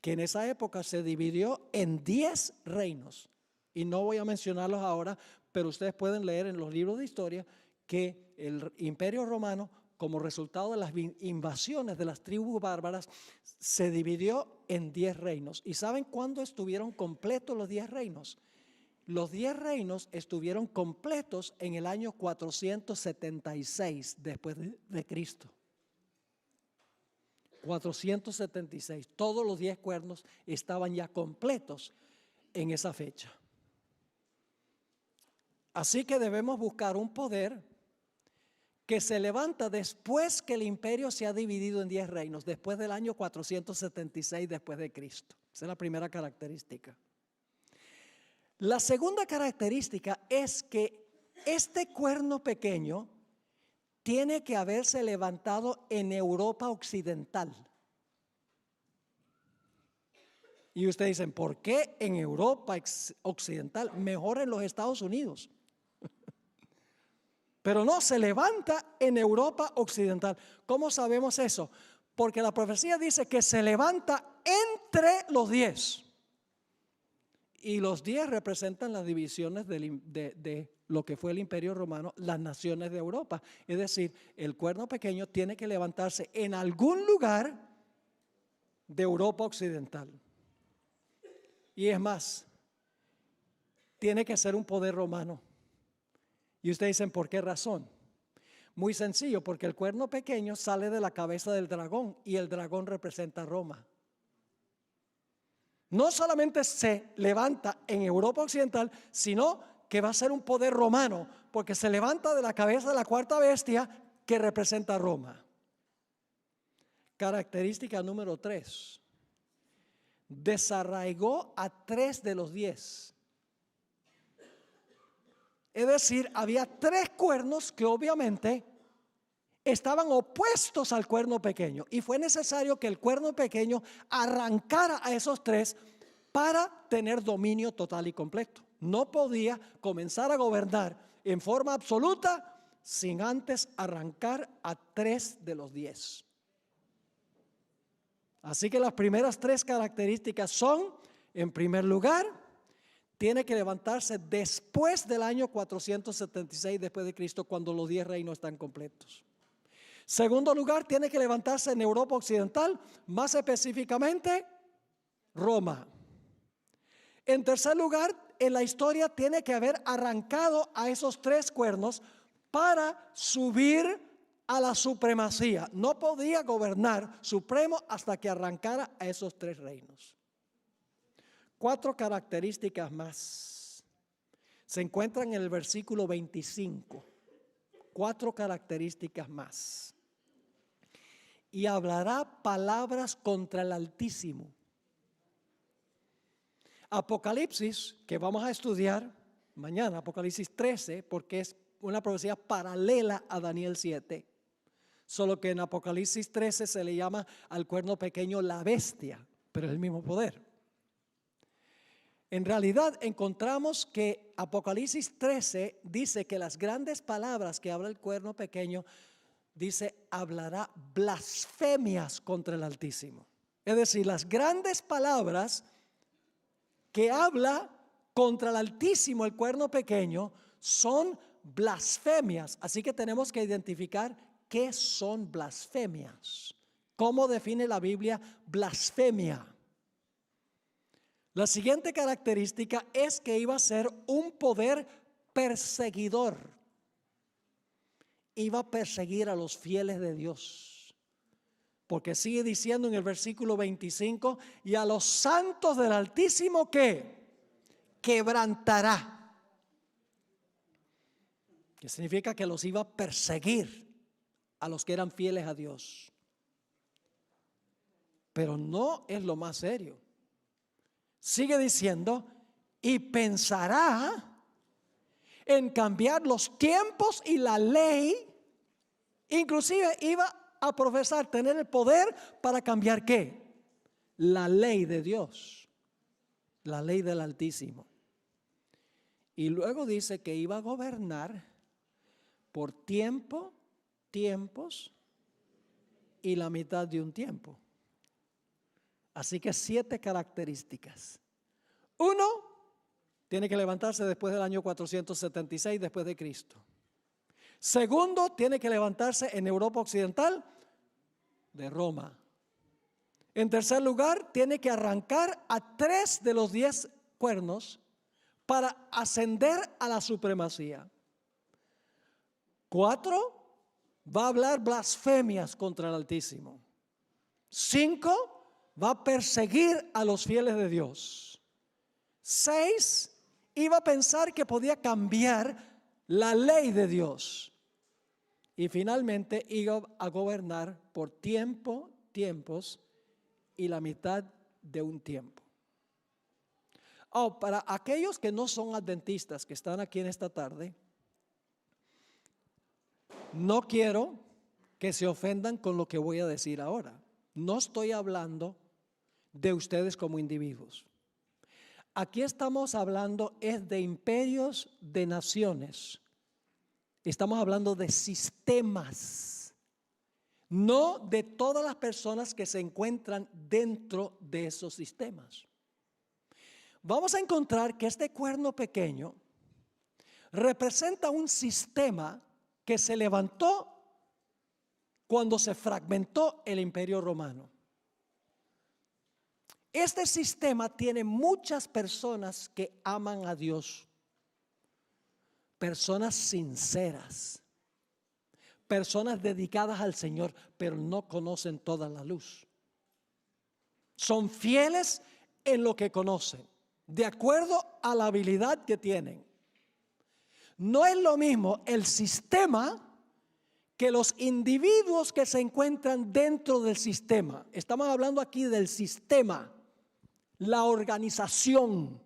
Speaker 2: que en esa época se dividió en 10 reinos. Y no voy a mencionarlos ahora, pero ustedes pueden leer en los libros de historia que el Imperio Romano, como resultado de las invasiones de las tribus bárbaras, se dividió en 10 reinos. ¿Y saben cuándo estuvieron completos los 10 reinos? Los 10 reinos estuvieron completos en el año 476 después de Cristo. 476. Todos los 10 cuernos estaban ya completos en esa fecha. Así que debemos buscar un poder que se levanta después que el imperio se ha dividido en 10 reinos, después del año 476 después de Cristo. Esa es la primera característica. La segunda característica es que este cuerno pequeño tiene que haberse levantado en Europa occidental. Y ustedes dicen, ¿por qué en Europa occidental? Mejor en los Estados Unidos. Pero no, se levanta en Europa occidental. ¿Cómo sabemos eso? Porque la profecía dice que se levanta entre los 10. Y los 10 representan las divisiones de lo que fue el Imperio Romano, las naciones de Europa. Es decir, el cuerno pequeño tiene que levantarse en algún lugar de Europa occidental. Y es más, tiene que ser un poder romano. Y ustedes dicen, ¿por qué razón? Muy sencillo, porque el cuerno pequeño sale de la cabeza del dragón y el dragón representa a Roma. No solamente se levanta en Europa occidental, sino que va a ser un poder romano, porque se levanta de la cabeza de la cuarta bestia que representa a Roma. Característica número 3. Desarraigó a 3 de los 10. Es decir, había 3 cuernos que obviamente estaban opuestos al cuerno pequeño, y fue necesario que el cuerno pequeño arrancara a esos 3 para tener dominio total y completo. No podía comenzar a gobernar en forma absoluta sin antes arrancar a 3 de los 10. Así que las primeras 3 características son, en primer lugar, tiene que levantarse después del año 476 después de Cristo, cuando los 10 reinos están completos. Segundo lugar, tiene que levantarse en Europa Occidental, más específicamente Roma. En tercer lugar, en la historia tiene que haber arrancado a esos 3 cuernos para subir a la supremacía. No podía gobernar supremo hasta que arrancara a esos 3 reinos. 4 características más se encuentran en el versículo 25. 4 características más. Y hablará palabras contra el Altísimo. Apocalipsis, que vamos a estudiar mañana, Apocalipsis 13, porque es una profecía paralela a Daniel 7. Solo que en Apocalipsis 13 se le llama al cuerno pequeño la bestia, pero es el mismo poder. En realidad encontramos que Apocalipsis 13 dice que las grandes palabras que habla el cuerno pequeño, dice, hablará blasfemias contra el Altísimo. Es decir, las grandes palabras que habla contra el Altísimo el cuerno pequeño son blasfemias. Así que tenemos que identificar qué son blasfemias. ¿Cómo define la Biblia blasfemia? La siguiente característica es que iba a ser un poder perseguidor. Iba a perseguir a los fieles de Dios. Porque sigue diciendo en el versículo 25, y a los santos del Altísimo, ¿qué? Quebrantará. Que significa que los iba a perseguir a los que eran fieles a Dios. Pero no es lo más serio. Sigue diciendo, y pensará en cambiar los tiempos y la ley. Inclusive iba a profesar tener el poder para cambiar ¿qué? La ley de Dios, la ley del Altísimo. Y luego dice que iba a gobernar por tiempos y la mitad de un tiempo. Así que 7 características. 1, tiene que levantarse después del año 476 después de Cristo. Segundo, tiene que levantarse en Europa Occidental de Roma. En tercer lugar, tiene que arrancar a 3 de los 10 cuernos para ascender a la supremacía. 4, va a hablar blasfemias contra el Altísimo. 5, va a perseguir a los fieles de Dios. 6, iba a pensar que podía cambiar la ley de Dios. Y finalmente iba a gobernar por tiempos y la mitad de un tiempo. Para aquellos que no son adventistas que están aquí en esta tarde, no quiero que se ofendan con lo que voy a decir ahora. No estoy hablando de ustedes como individuos. Aquí estamos hablando es de imperios de naciones. Estamos hablando de sistemas, no de todas las personas que se encuentran dentro de esos sistemas. Vamos a encontrar que este cuerno pequeño representa un sistema que se levantó cuando se fragmentó el Imperio Romano. Este sistema tiene muchas personas que aman a Dios, personas sinceras, personas dedicadas al Señor, pero no conocen toda la luz. Son fieles en lo que conocen, de acuerdo a la habilidad que tienen. No es lo mismo el sistema que los individuos que se encuentran dentro del sistema. Estamos hablando aquí del sistema, la organización,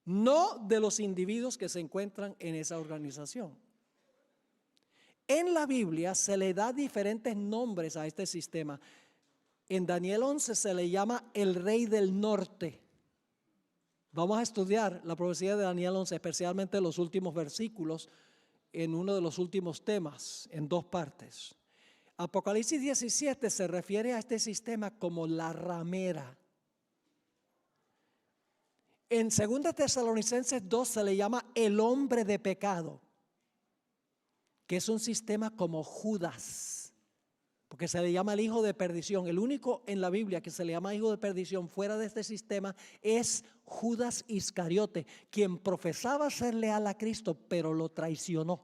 Speaker 2: no de los individuos que se encuentran en esa organización. En la Biblia se le da diferentes nombres a este sistema. En Daniel 11 se le llama el rey del norte. Vamos a estudiar la profecía de Daniel 11, especialmente los últimos versículos, en uno de los últimos temas, en dos partes. Apocalipsis 17 se refiere a este sistema como la ramera. En 2 Tesalonicenses 2 se le llama el hombre de pecado, que es un sistema como Judas, porque se le llama el hijo de perdición. El único en la Biblia que se le llama hijo de perdición fuera de este sistema es Judas Iscariote, quien profesaba ser leal a Cristo, pero lo traicionó.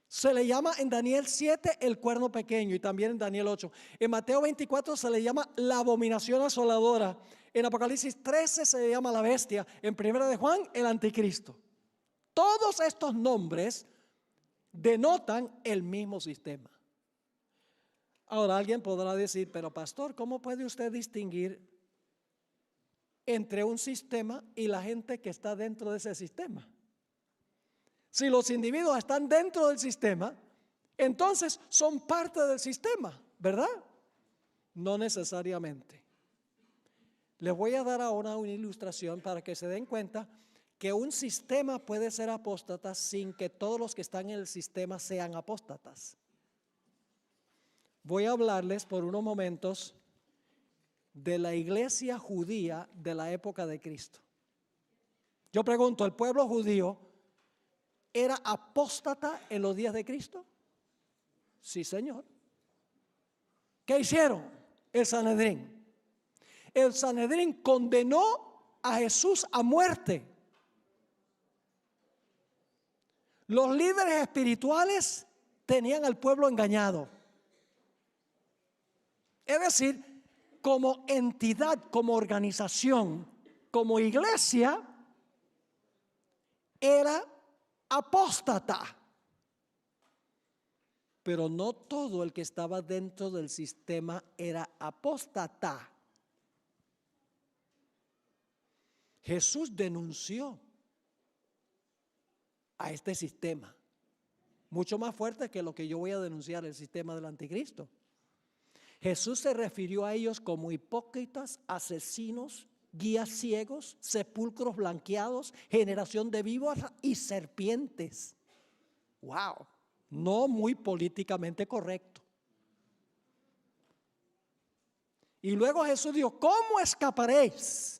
Speaker 2: Se le llama en Daniel 7 el cuerno pequeño y también en Daniel 8. En Mateo 24 se le llama la abominación asoladora. En Apocalipsis 13 se le llama la bestia. En 1 de Juan el anticristo. Todos estos nombres denotan el mismo sistema. Ahora alguien podrá decir, pero pastor, ¿cómo puede usted distinguir entre un sistema y la gente que está dentro de ese sistema? Si los individuos están dentro del sistema, entonces son parte del sistema, ¿verdad? No necesariamente. Les voy a dar ahora una ilustración para que se den cuenta que un sistema puede ser apóstata sin que todos los que están en el sistema sean apóstatas. Voy a hablarles por unos momentos de la iglesia judía de la época de Cristo. Yo pregunto, ¿el pueblo judío era apóstata en los días de Cristo? Sí, Señor. ¿Qué hicieron? El Sanedrín. El Sanedrín condenó a Jesús a muerte. Los líderes espirituales tenían al pueblo engañado. Es decir, como entidad, como organización, como iglesia, era apóstata. Pero no todo el que estaba dentro del sistema era apóstata. Jesús denunció a este sistema, mucho más fuerte que lo que yo voy a denunciar, el sistema del anticristo. Jesús se refirió a ellos como hipócritas, asesinos, guías ciegos, sepulcros blanqueados, generación de víboras y serpientes. Wow, no muy políticamente correcto. Y luego Jesús dijo, ¿cómo escaparéis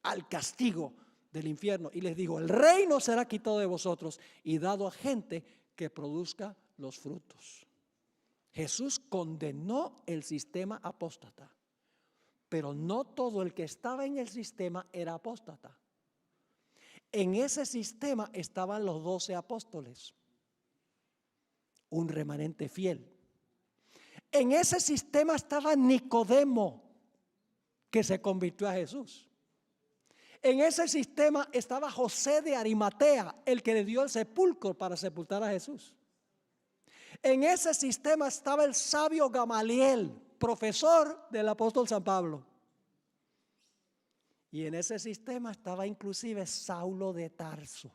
Speaker 2: al castigo del infierno? Y les dijo, el reino será quitado de vosotros y dado a gente que produzca los frutos. Jesús condenó el sistema apóstata, pero no todo el que estaba en el sistema era apóstata. En ese sistema estaban los 12 apóstoles, un remanente fiel. En ese sistema estaba Nicodemo, que se convirtió a Jesús. En ese sistema estaba José de Arimatea, el que le dio el sepulcro para sepultar a Jesús. En ese sistema estaba el sabio Gamaliel, profesor del apóstol San Pablo. Y en ese sistema estaba inclusive Saulo de Tarso.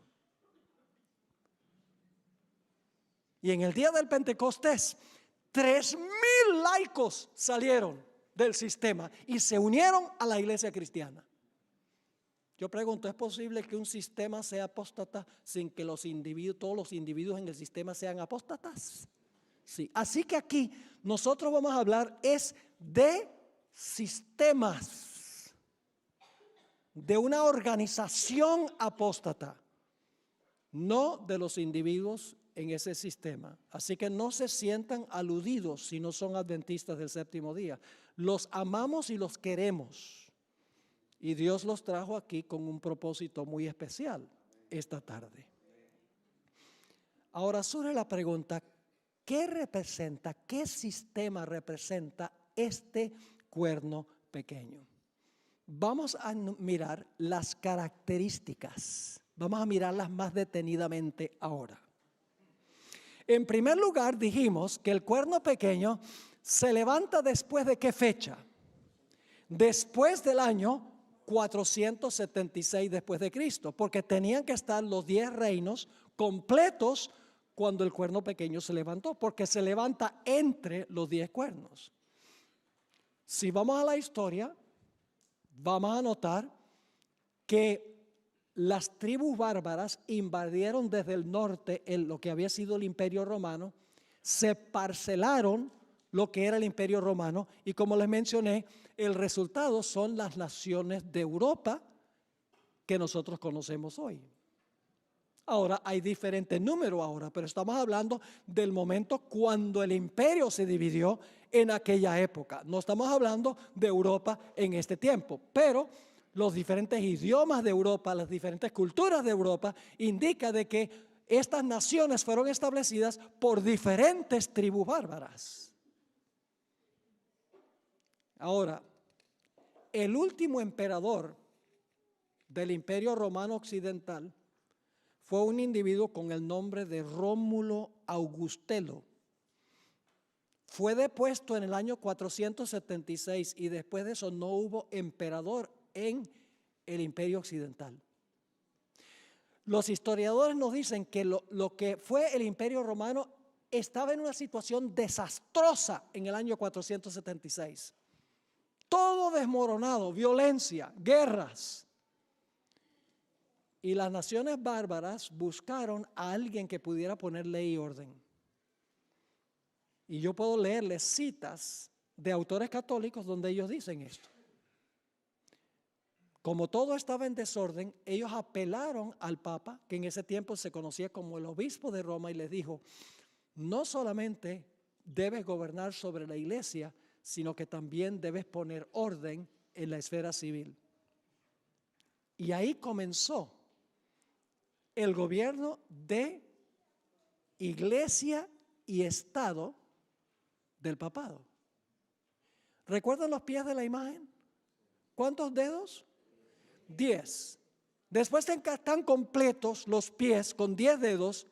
Speaker 2: Y en el día del Pentecostés, 3,000 laicos salieron del sistema y se unieron a la iglesia cristiana. Yo pregunto, ¿es posible que un sistema sea apóstata sin que todos los individuos en el sistema sean apóstatas? Sí. Así que aquí nosotros vamos a hablar es de sistemas, de una organización apóstata, no de los individuos en ese sistema. Así que no se sientan aludidos si no son adventistas del séptimo día. Los amamos y los queremos. Y Dios los trajo aquí con un propósito muy especial esta tarde. Ahora surge la pregunta, ¿qué representa, qué sistema representa este cuerno pequeño? Vamos a mirar las características Vamos a mirarlas más detenidamente ahora. En primer lugar, dijimos que el cuerno pequeño se levanta después de ¿qué fecha? Después del año 476 después de Cristo, porque tenían que estar los 10 reinos completos cuando el cuerno pequeño se levantó, porque se levanta entre los 10 cuernos. Si vamos a la historia, vamos a notar que las tribus bárbaras invadieron desde el norte lo que había sido el Imperio Romano, se parcelaron lo que era el Imperio Romano y como les mencioné, el resultado son las naciones de Europa que nosotros conocemos hoy. Ahora hay diferentes números ahora, pero estamos hablando del momento cuando el imperio se dividió en aquella época. No estamos hablando de Europa en este tiempo, pero los diferentes idiomas de Europa, las diferentes culturas de Europa indican de que estas naciones fueron establecidas por diferentes tribus bárbaras. Ahora, el último emperador del Imperio Romano Occidental fue un individuo con el nombre de Rómulo Augustelo. Fue depuesto en el año 476 y después de eso no hubo emperador en el Imperio Occidental. Los historiadores nos dicen que lo que fue el Imperio Romano estaba en una situación desastrosa en el año 476. Todo desmoronado, violencia, guerras. Y las naciones bárbaras buscaron a alguien que pudiera poner ley y orden. Y yo puedo leerles citas de autores católicos donde ellos dicen esto. Como todo estaba en desorden, ellos apelaron al Papa, que en ese tiempo se conocía como el obispo de Roma, y les dijo, no solamente debes gobernar sobre la iglesia, sino que también debes poner orden en la esfera civil. Y ahí comenzó el gobierno de iglesia y estado del papado. ¿Recuerdan los pies de la imagen? ¿Cuántos dedos? 10. Después están completos los pies con 10 dedos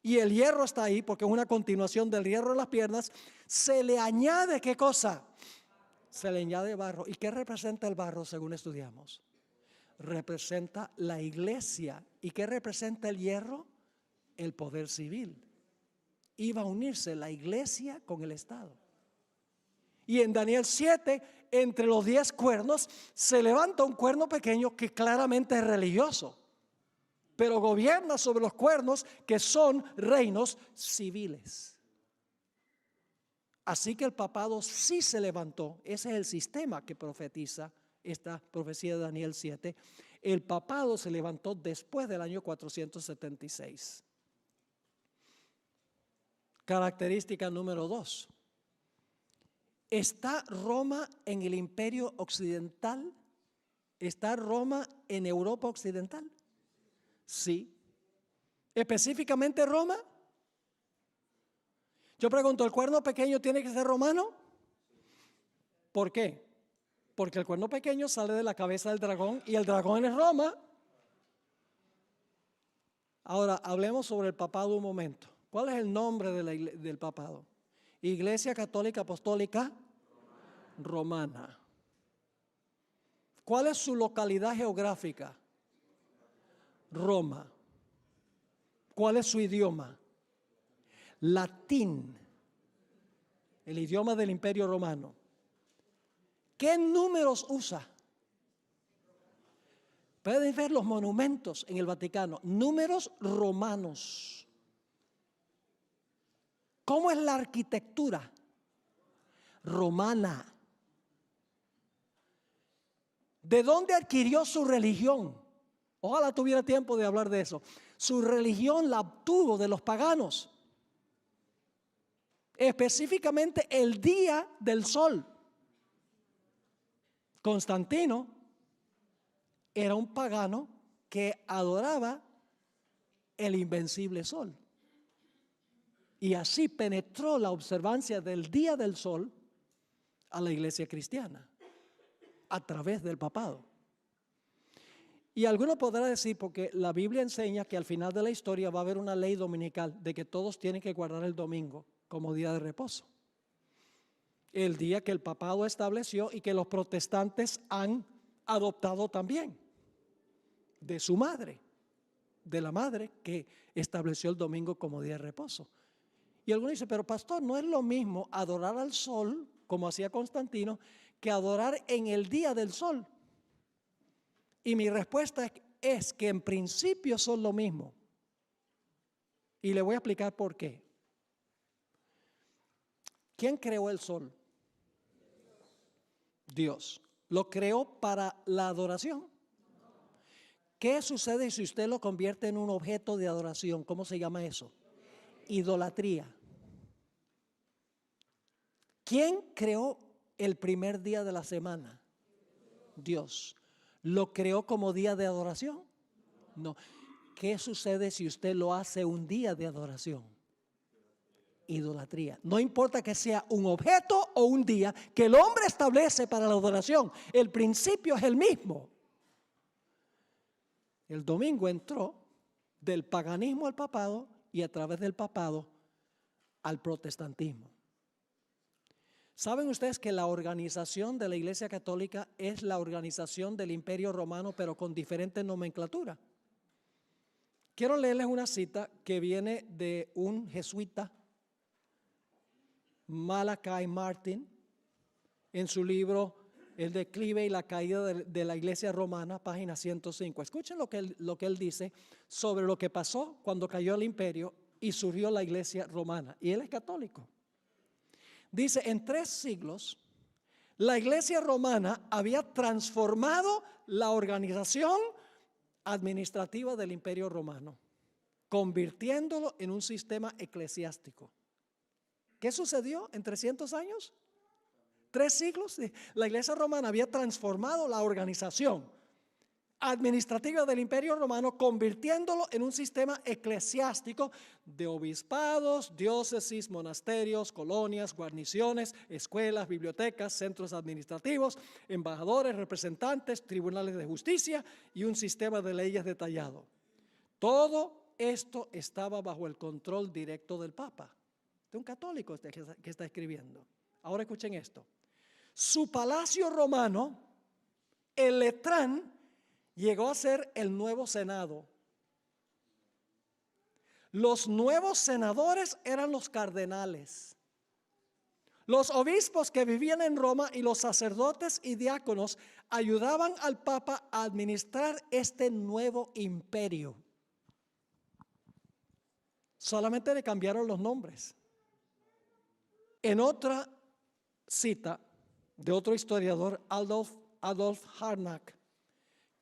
Speaker 2: y el hierro está ahí porque es una continuación del hierro en las piernas. Se le añade ¿qué cosa? Se le añade barro. ¿Y qué representa el barro según estudiamos? Representa la iglesia. ¿Y qué representa el hierro? El poder civil. Iba a unirse la iglesia con el Estado. Y en Daniel 7, entre los 10 cuernos, se levanta un cuerno pequeño que claramente es religioso, pero gobierna sobre los cuernos que son reinos civiles. Así que el papado sí se levantó. Ese es el sistema que profetiza esta profecía de Daniel 7. El papado se levantó después del año 476. Característica número 2. ¿Está Roma en el Imperio Occidental? ¿Está Roma en Europa Occidental? Sí. ¿Específicamente Roma? Yo pregunto, ¿el cuerno pequeño tiene que ser romano? ¿Por qué? Porque el cuerno pequeño sale de la cabeza del dragón y el dragón es Roma. Ahora, hablemos sobre el papado un momento. ¿Cuál es el nombre del papado? Iglesia Católica Apostólica Romana. ¿Cuál es su localidad geográfica? Roma. ¿Cuál es su idioma? Latín, el idioma del Imperio Romano. ¿Qué números usa? Pueden ver los monumentos en el Vaticano, números romanos. ¿Cómo es la arquitectura? Romana. ¿De dónde adquirió su religión? Ojalá tuviera tiempo de hablar de eso. Su religión la obtuvo de los paganos. Específicamente el día del sol. Constantino era un pagano que adoraba el invencible sol. Y así penetró la observancia del día del sol a la iglesia cristiana a través del papado. Y alguno podrá decir, porque la Biblia enseña que al final de la historia va a haber una ley dominical de que todos tienen que guardar el domingo como día de reposo. El día que el papado estableció y que los protestantes han adoptado también de su madre, de la madre que estableció el domingo como día de reposo. Y algunos dicen, pero pastor, no es lo mismo adorar al sol, como hacía Constantino, que adorar en el día del sol. Y mi respuesta es que en principio son lo mismo. Y le voy a explicar por qué. ¿Quién creó el sol? Dios. ¿Lo creó para la adoración? ¿Qué sucede si usted lo convierte en un objeto de adoración? ¿Cómo se llama eso? Idolatría. ¿Quién creó el primer día de la semana? Dios. ¿Lo creó como día de adoración? No. ¿Qué sucede si usted lo hace un día de adoración? Idolatría. No importa que sea un objeto o un día que el hombre establece para la adoración, el principio es el mismo. El domingo entró del paganismo al papado y a través del papado al protestantismo. ¿Saben ustedes que la organización de la Iglesia Católica es la organización del Imperio Romano, pero con diferente nomenclatura? Quiero leerles una cita que viene de un jesuita, Malachi Martin, en su libro El declive y la caída de la Iglesia Romana, página 105. Escuchen lo que él dice sobre lo que pasó cuando cayó el imperio y surgió la Iglesia Romana. Y él es católico. Dice, en 3 siglos, la Iglesia Romana había transformado la organización administrativa del Imperio Romano, convirtiéndolo en un sistema eclesiástico. ¿Qué sucedió en 300 años? 3 siglos. La Iglesia Romana había transformado la organización administrativa del Imperio Romano, convirtiéndolo en un sistema eclesiástico de obispados, diócesis, monasterios, colonias, guarniciones, escuelas, bibliotecas, centros administrativos, embajadores, representantes, tribunales de justicia y un sistema de leyes detallado. Todo esto estaba bajo el control directo del Papa, de un católico que está escribiendo. Ahora escuchen esto. Su palacio romano, el Letrán, llegó a ser el nuevo Senado. Los nuevos senadores eran los cardenales. Los obispos que vivían en Roma y los sacerdotes y diáconos ayudaban al Papa a administrar este nuevo imperio. Solamente le cambiaron los nombres. En otra cita de otro historiador, Adolf Harnack,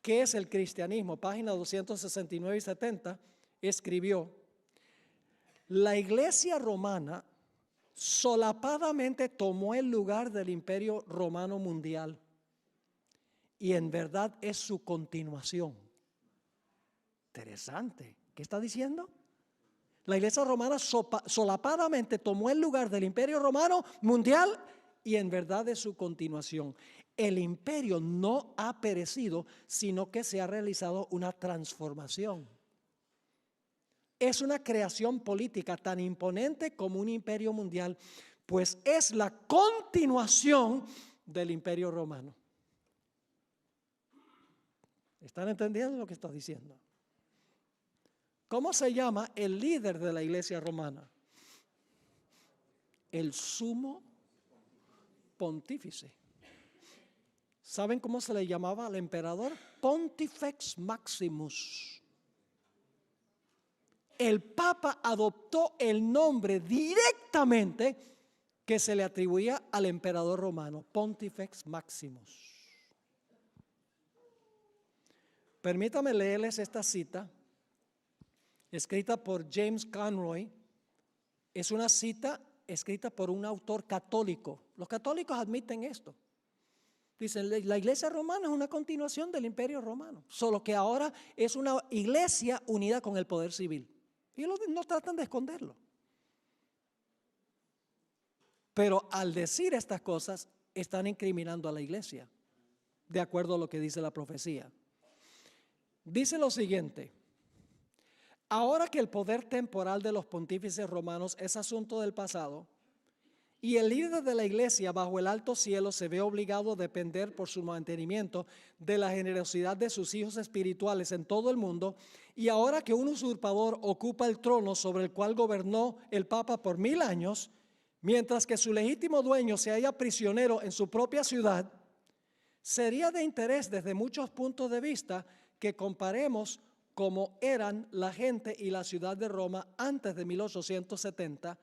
Speaker 2: ¿qué es el cristianismo? Página 269 y 70, escribió: la Iglesia romana solapadamente tomó el lugar del Imperio Romano mundial y en verdad es su continuación. Interesante. ¿Qué está diciendo? La Iglesia romana solapadamente tomó el lugar del Imperio Romano mundial y en verdad es su continuación. El imperio no ha perecido, sino que se ha realizado una transformación. Es una creación política tan imponente como un imperio mundial, pues es la continuación del Imperio Romano. ¿Están entendiendo lo que está diciendo? ¿Cómo se llama el líder de la Iglesia Romana? El sumo pontífice. ¿Saben cómo se le llamaba al emperador? Pontifex Maximus. El Papa adoptó el nombre directamente que se le atribuía al emperador romano, Pontifex Maximus. Permítame leerles esta cita, escrita por James Conroy. Es una cita escrita por un autor católico. Los católicos admiten esto. Dicen, la Iglesia Romana es una continuación del Imperio Romano, solo que ahora es una iglesia unida con el poder civil. Y ellos no tratan de esconderlo. Pero al decir estas cosas, están incriminando a la iglesia, de acuerdo a lo que dice la profecía. Dice lo siguiente: ahora que el poder temporal de los pontífices romanos es asunto del pasado, y el líder de la iglesia bajo el alto cielo se ve obligado a depender por su mantenimiento de la generosidad de sus hijos espirituales en todo el mundo, y ahora que un usurpador ocupa el trono sobre el cual gobernó el Papa por 1000 años, mientras que su legítimo dueño se halla prisionero en su propia ciudad, sería de interés desde muchos puntos de vista que comparemos cómo eran la gente y la ciudad de Roma antes de 1870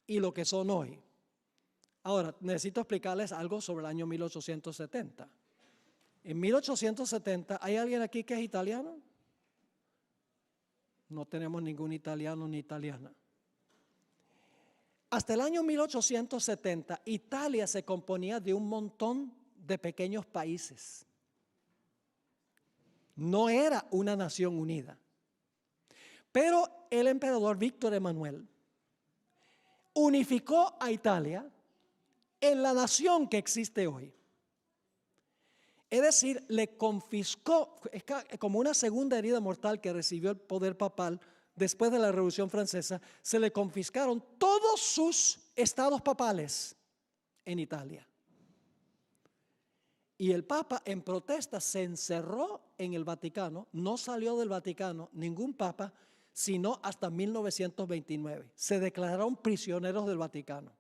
Speaker 2: y lo que son hoy. Ahora, necesito explicarles algo sobre el año 1870. En 1870, ¿hay alguien aquí que es italiano? No tenemos ningún italiano ni italiana. Hasta el año 1870, Italia se componía de un montón de pequeños países. No era una nación unida. Pero el emperador Víctor Emanuel unificó a Italia en la nación que existe hoy. Es decir, le confiscó, es como una segunda herida mortal que recibió el poder papal después de la Revolución Francesa, se le confiscaron todos sus estados papales en Italia. Y el Papa en protesta se encerró en el Vaticano, no salió del Vaticano ningún Papa, sino hasta 1929. Se declararon prisioneros del Vaticano.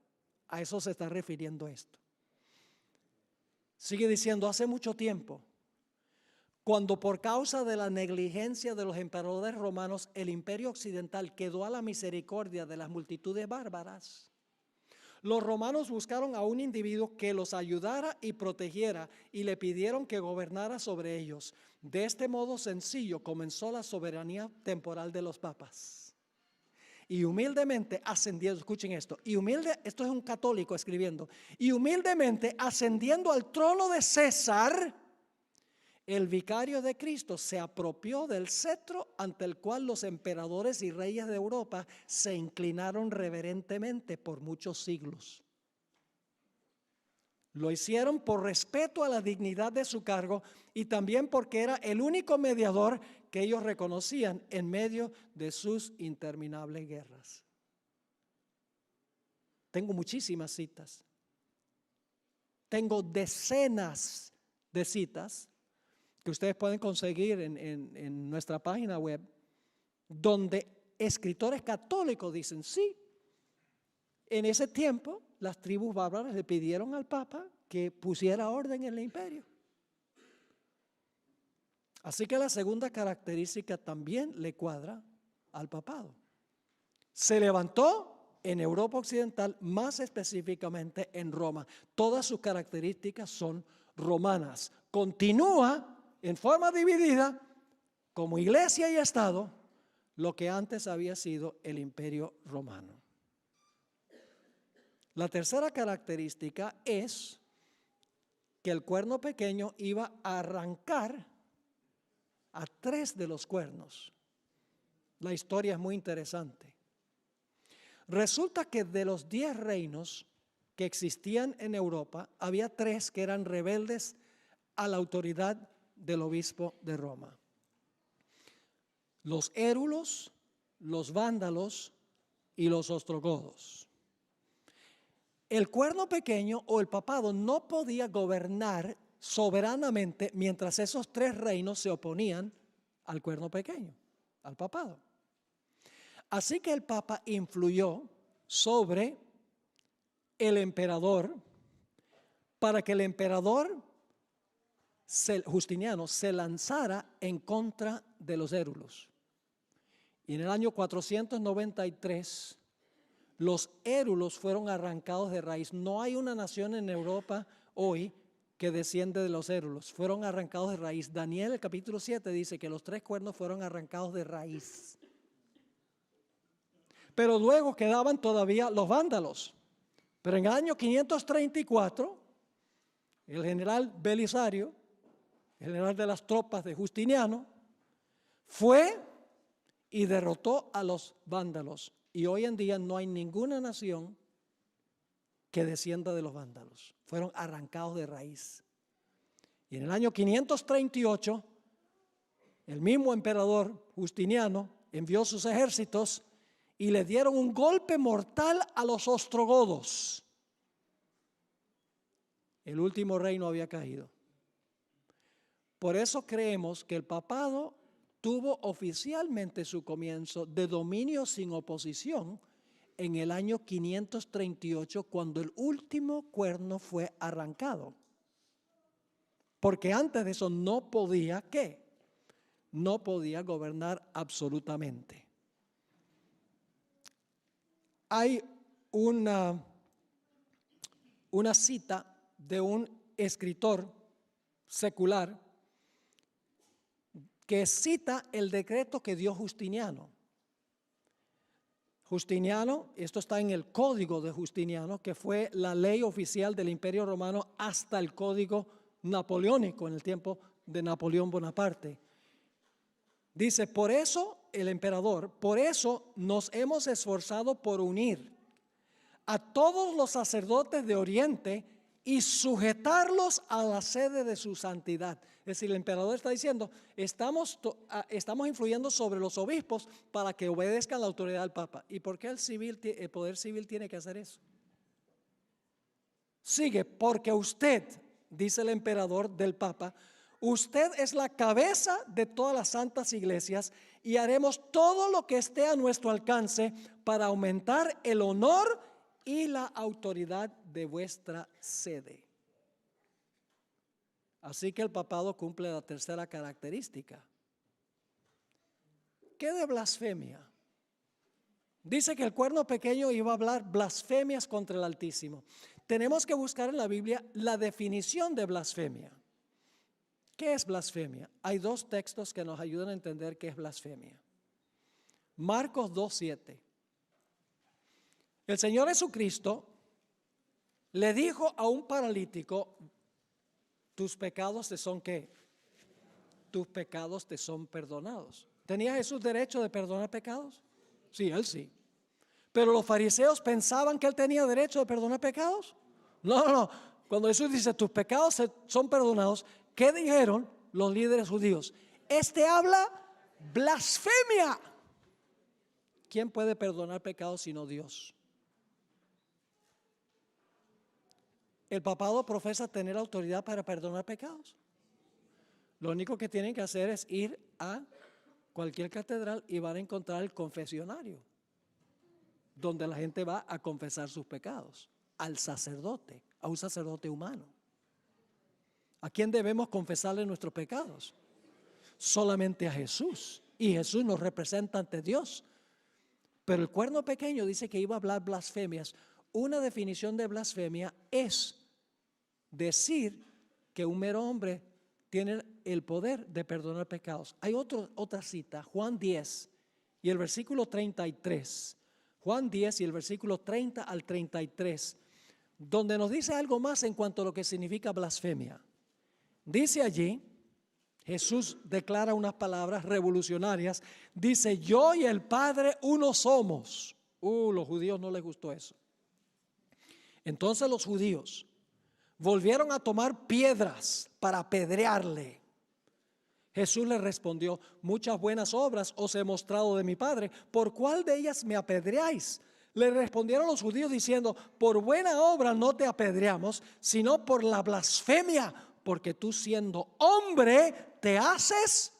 Speaker 2: A eso se está refiriendo esto. Sigue diciendo, hace mucho tiempo, cuando por causa de la negligencia de los emperadores romanos, el imperio occidental quedó a la misericordia de las multitudes bárbaras, los romanos buscaron a un individuo que los ayudara y protegiera y le pidieron que gobernara sobre ellos. De este modo sencillo comenzó la soberanía temporal de los papas. Y humildemente ascendiendo, escuchen esto, esto es un católico escribiendo, y humildemente ascendiendo al trono de César, el vicario de Cristo se apropió del cetro ante el cual los emperadores y reyes de Europa se inclinaron reverentemente por muchos siglos. Lo hicieron por respeto a la dignidad de su cargo y también porque era el único mediador que ellos reconocían en medio de sus interminables guerras. Tengo muchísimas citas. Tengo decenas de citas que ustedes pueden conseguir en nuestra página web, donde escritores católicos dicen, sí, en ese tiempo las tribus bárbaras le pidieron al Papa que pusiera orden en el imperio. Así que la segunda característica también le cuadra al papado. Se levantó en Europa Occidental, más específicamente en Roma. Todas sus características son romanas. Continúa en forma dividida como iglesia y Estado lo que antes había sido el imperio romano. La tercera característica es que el cuerno pequeño iba a arrancar a 3 de los cuernos. La historia es muy interesante. Resulta que de los 10 reinos que existían en Europa, había 3 que eran rebeldes a la autoridad del obispo de Roma. Los érulos, los vándalos y los ostrogodos. El cuerno pequeño o el papado no podía gobernar soberanamente mientras esos 3 reinos se oponían al cuerno pequeño, al papado. Así que el papa influyó sobre el emperador para que el emperador Justiniano se lanzara en contra de los érulos. Y en el año 493 los érulos fueron arrancados de raíz. No hay una nación en Europa hoy que desciende de los érulos. Fueron arrancados de raíz. Daniel, el capítulo 7, dice que los 3 cuernos fueron arrancados de raíz. Pero luego quedaban todavía los vándalos. Pero en el año 534, el general Belisario, general de las tropas de Justiniano, fue y derrotó a los vándalos. Y hoy en día no hay ninguna nación que descienda de los vándalos. Fueron arrancados de raíz. Y en el año 538, el mismo emperador Justiniano envió sus ejércitos y le dieron un golpe mortal a los ostrogodos. El último reino había caído. Por eso creemos que el papado tuvo oficialmente su comienzo de dominio sin oposición en el año 538, cuando el último cuerno fue arrancado. Porque antes de eso no podía, ¿qué? No podía gobernar absolutamente. Hay una cita de un escritor secular que cita el decreto que dio Justiniano. Justiniano, esto está en el Código de Justiniano, que fue la ley oficial del Imperio Romano hasta el Código Napoleónico en el tiempo de Napoleón Bonaparte. Dice, por eso el emperador, por eso nos hemos esforzado por unir a todos los sacerdotes de Oriente y sujetarlos a la sede de su santidad. Es decir, el emperador está diciendo, estamos influyendo sobre los obispos para que obedezcan la autoridad del Papa. ¿Y por qué el poder civil tiene que hacer eso? Sigue, porque usted, dice el emperador del Papa, usted es la cabeza de todas las santas iglesias y haremos todo lo que esté a nuestro alcance para aumentar el honor y la autoridad de vuestra sede. Así que el papado cumple la tercera característica. ¿Qué de blasfemia? Dice que el cuerno pequeño iba a hablar blasfemias contra el Altísimo. Tenemos que buscar en la Biblia la definición de blasfemia. ¿Qué es blasfemia? Hay dos textos que nos ayudan a entender qué es blasfemia. Marcos 2:7. El Señor Jesucristo le dijo a un paralítico, tus pecados te son ¿qué? Tus pecados te son perdonados. ¿Tenía Jesús derecho de perdonar pecados? Sí, él sí. Pero los fariseos pensaban que él tenía derecho de perdonar pecados. No. Cuando Jesús dice tus pecados son perdonados, ¿qué dijeron los líderes judíos? Este habla blasfemia. ¿Quién puede perdonar pecados sino Dios? El papado profesa tener autoridad para perdonar pecados. Lo único que tienen que hacer es ir a cualquier catedral y van a encontrar el confesionario, donde la gente va a confesar sus pecados, al sacerdote, a un sacerdote humano. ¿A quién debemos confesarle nuestros pecados? Solamente a Jesús. Y Jesús nos representa ante Dios. Pero el cuerno pequeño dice que iba a hablar blasfemias. Una definición de blasfemia es decir que un mero hombre tiene el poder de perdonar pecados. Hay otra cita, Juan 10 y el versículo 33. Juan 10 y el versículo 30 al 33, donde nos dice algo más en cuanto a lo que significa blasfemia. Dice allí, Jesús declara unas palabras revolucionarias. Dice, yo y el Padre uno somos. Los judíos no les gustó eso. Entonces los judíos volvieron a tomar piedras para apedrearle. Jesús les respondió, muchas buenas obras os he mostrado de mi Padre, ¿por cuál de ellas me apedreáis? Le respondieron los judíos diciendo, por buena obra no te apedreamos, sino por la blasfemia, porque tú siendo hombre te haces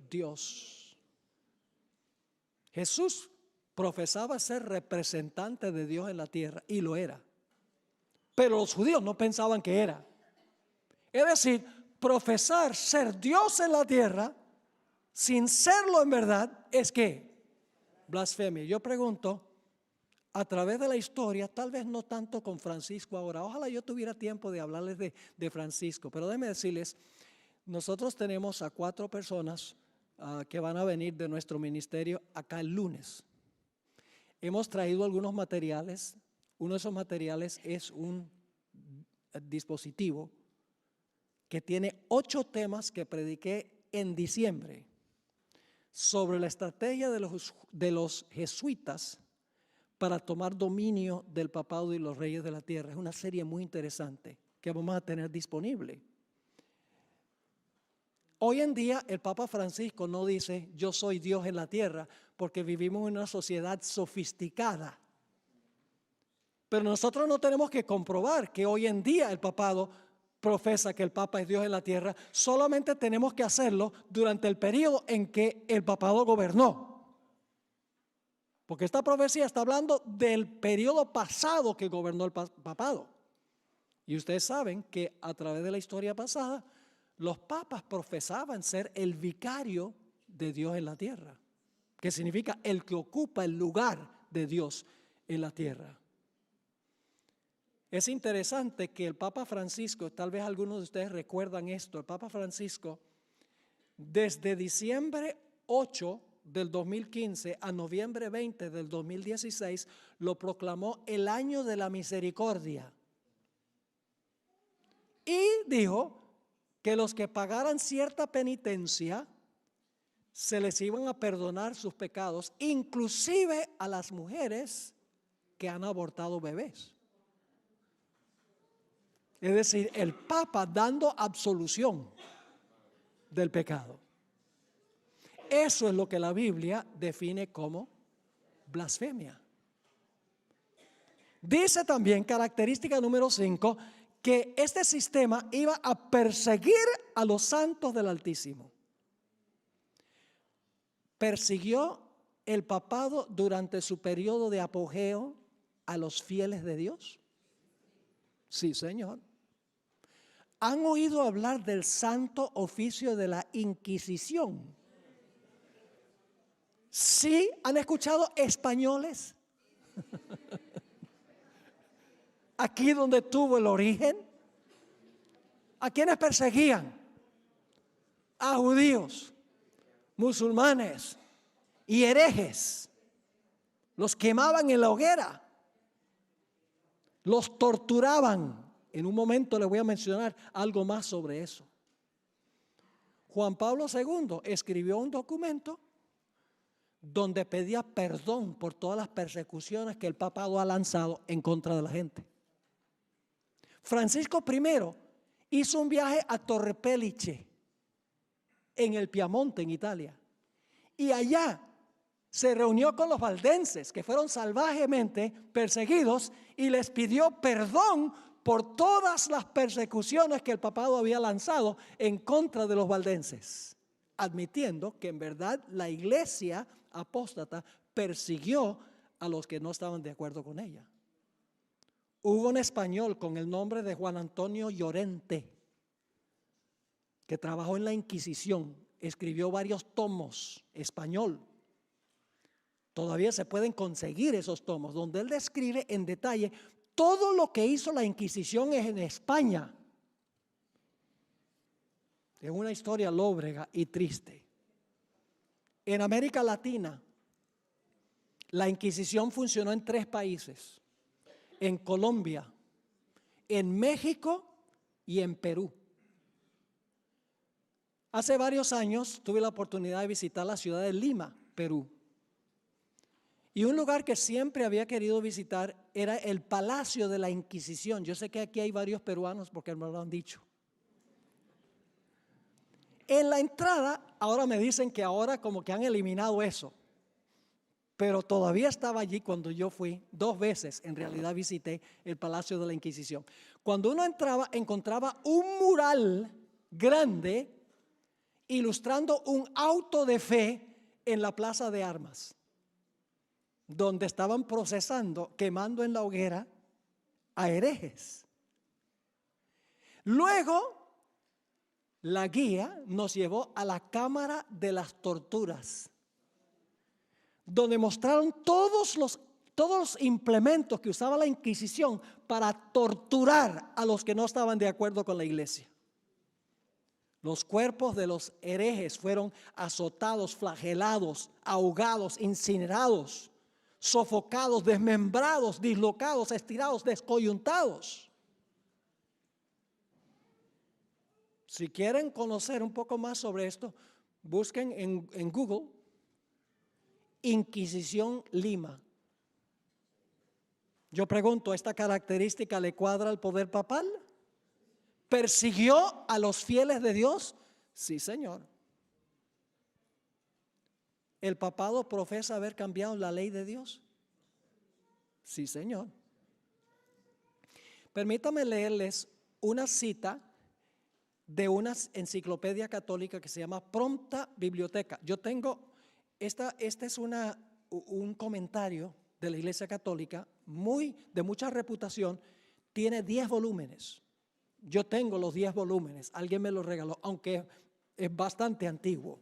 Speaker 2: Dios. Jesús profesaba ser representante de Dios en la tierra y lo era. Pero los judíos no pensaban que era. Es decir, profesar ser Dios en la tierra sin serlo en verdad es ¿qué? Blasfemia. Yo pregunto, a través de la historia, tal vez no tanto con Francisco ahora, ojalá yo tuviera tiempo de hablarles de Francisco, pero déjenme decirles, nosotros tenemos a 4 personas que van a venir de nuestro ministerio acá el lunes. Hemos traído algunos materiales. Uno de esos materiales es un dispositivo que tiene 8 temas que prediqué en diciembre sobre la estrategia de los jesuitas para tomar dominio del papado y los reyes de la tierra. Es una serie muy interesante que vamos a tener disponible. Hoy en día el Papa Francisco no dice yo soy Dios en la tierra, porque vivimos en una sociedad sofisticada. Pero nosotros no tenemos que comprobar que hoy en día el papado profesa que el Papa es Dios en la tierra. Solamente tenemos que hacerlo durante el periodo en que el papado gobernó. Porque esta profecía está hablando del periodo pasado que gobernó el papado. Y ustedes saben que a través de la historia pasada, los papas profesaban ser el vicario de Dios en la tierra, que significa el que ocupa el lugar de Dios en la tierra. Es interesante que el Papa Francisco, tal vez algunos de ustedes recuerdan esto, el Papa Francisco, desde diciembre 8 del 2015 a noviembre 20 del 2016, lo proclamó el año de la misericordia. Y dijo que los que pagaran cierta penitencia se les iban a perdonar sus pecados, inclusive a las mujeres que han abortado bebés. Es decir, el Papa dando absolución del pecado. Eso es lo que la Biblia define como blasfemia. Dice también, característica número 5, que este sistema iba a perseguir a los santos del Altísimo. ¿Persiguió el papado durante su periodo de apogeo a los fieles de Dios? Sí, Señor. ¿Han oído hablar del santo oficio de la Inquisición? ¿Sí? ¿Han escuchado españoles? Aquí donde tuvo el origen. ¿A quiénes perseguían? A judíos, musulmanes y herejes. Los quemaban en la hoguera. Los torturaban. En un momento les voy a mencionar algo más sobre eso. Juan Pablo II escribió un documento donde pedía perdón por todas las persecuciones que el papado ha lanzado en contra de la gente. Francisco I hizo un viaje a Torre Pellice, en el Piamonte, en Italia, y allá se reunió con los valdenses que fueron salvajemente perseguidos y les pidió perdón por todas las persecuciones que el papado había lanzado en contra de los valdenses, admitiendo que en verdad la iglesia apóstata persiguió a los que no estaban de acuerdo con ella. Hubo un español con el nombre de Juan Antonio Llorente, que trabajó en la Inquisición, escribió varios tomos español. Todavía se pueden conseguir esos tomos, donde él describe en detalle todo lo que hizo la Inquisición en España. Es una historia lóbrega y triste. En América Latina, la Inquisición funcionó en 3 países: en Colombia, en México y en Perú. Hace varios años tuve la oportunidad de visitar la ciudad de Lima, Perú. Y un lugar que siempre había querido visitar era el Palacio de la Inquisición. Yo sé que aquí hay varios peruanos porque me lo han dicho. En la entrada, ahora me dicen que ahora como que han eliminado eso, pero todavía estaba allí cuando yo fui 2 veces, en realidad visité el Palacio de la Inquisición. Cuando uno entraba, encontraba un mural grande ilustrando un auto de fe en la Plaza de Armas, donde estaban procesando, quemando en la hoguera a herejes. Luego, la guía nos llevó a la Cámara de las Torturas, donde mostraron todos los implementos que usaba la Inquisición para torturar a los que no estaban de acuerdo con la iglesia. Los cuerpos de los herejes fueron azotados, flagelados, ahogados, incinerados, sofocados, desmembrados, dislocados, estirados, descoyuntados. Si quieren conocer un poco más sobre esto, busquen en Google Inquisición Lima. Yo pregunto, ¿esta característica le cuadra al poder papal? ¿Persiguió a los fieles de Dios Sí, señor. ¿El papado profesa haber cambiado la ley de Dios? Sí, señor. Permítame leerles una cita de una enciclopedia católica que se llama Prompta Biblioteca. Yo tengo, este es un comentario de la Iglesia Católica de mucha reputación, tiene 10 volúmenes. Yo tengo los 10 volúmenes, alguien me los regaló, aunque es bastante antiguo.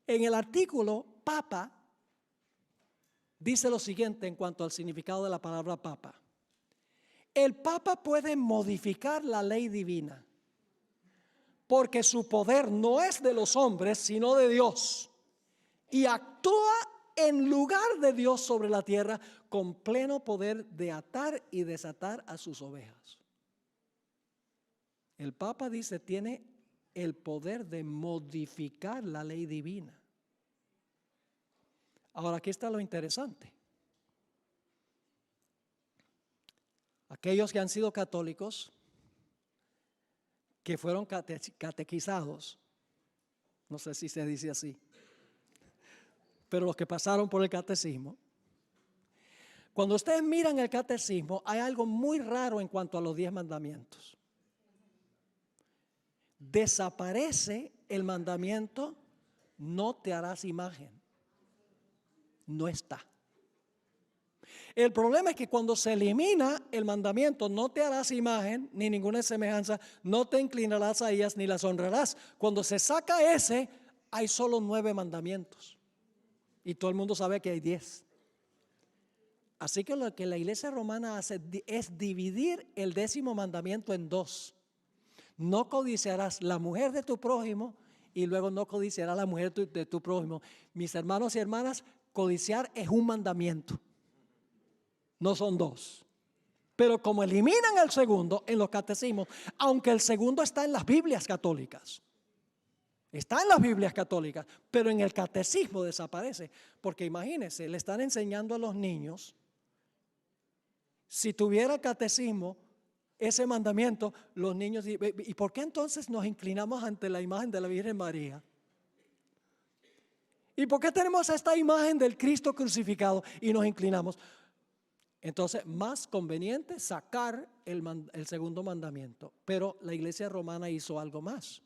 Speaker 2: En el artículo, Papa dice lo siguiente en cuanto al significado de la palabra Papa. El Papa puede modificar la ley divina, porque su poder no es de los hombres, sino de Dios, y actúa en lugar de Dios sobre la tierra con pleno poder de atar y desatar a sus ovejas. El Papa dice, tiene el poder de modificar la ley divina. Ahora, aquí está lo interesante. Aquellos que han sido católicos, que fueron catequizados, no sé si se dice así, pero los que pasaron por el catecismo, cuando ustedes miran el catecismo, hay algo muy raro en cuanto a los 10 mandamientos. Desaparece el mandamiento, no te harás imagen. No está. El problema es que cuando se elimina el mandamiento, no te harás imagen ni ninguna semejanza, no te inclinarás a ellas ni las honrarás. Cuando se saca ese, hay solo 9 mandamientos. Y todo el mundo sabe que hay 10. Así que lo que la Iglesia Romana hace es dividir el 10º mandamiento en 2. No codiciarás la mujer de tu prójimo y luego no codiciarás la mujer de tu prójimo. Mis hermanos y hermanas, codiciar es un mandamiento. No son 2. Pero como eliminan el segundo en los catecismos, aunque el segundo está en las Biblias católicas, está en las Biblias católicas, pero en el catecismo desaparece. Porque imagínense, le están enseñando a los niños, si tuviera el catecismo, ese mandamiento, los niños, ¿y por qué entonces nos inclinamos ante la imagen de la Virgen María? ¿Y por qué tenemos esta imagen del Cristo crucificado y nos inclinamos? Entonces, más conveniente sacar el segundo mandamiento. Pero la Iglesia Romana hizo algo más.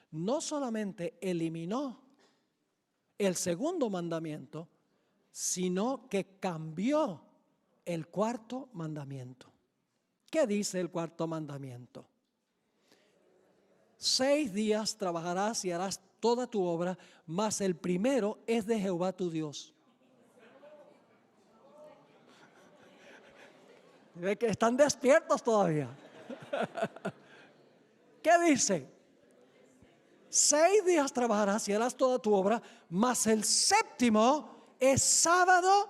Speaker 2: No solamente eliminó el segundo mandamiento, sino que cambió el 4º mandamiento. ¿Qué dice el 4º mandamiento? 6 días trabajarás y harás toda tu obra, mas el primero es de Jehová tu Dios. Que están despiertos todavía. ¿Qué dice? 6 días trabajarás y harás toda tu obra, mas el 7º es sábado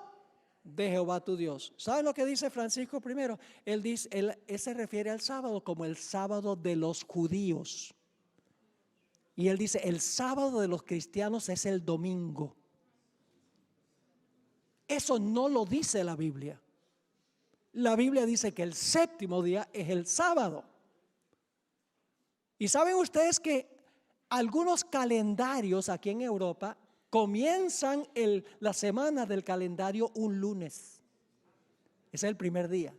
Speaker 2: de Jehová tu Dios. ¿Saben lo que dice Francisco I? Él se refiere al sábado como el sábado de los judíos. Y él dice, el sábado de los cristianos es el domingo. Eso no lo dice la Biblia. La Biblia dice que el 7º día es el sábado. Y saben ustedes que algunos calendarios aquí en Europa comienzan la semana del calendario un lunes. Ese es el primer día.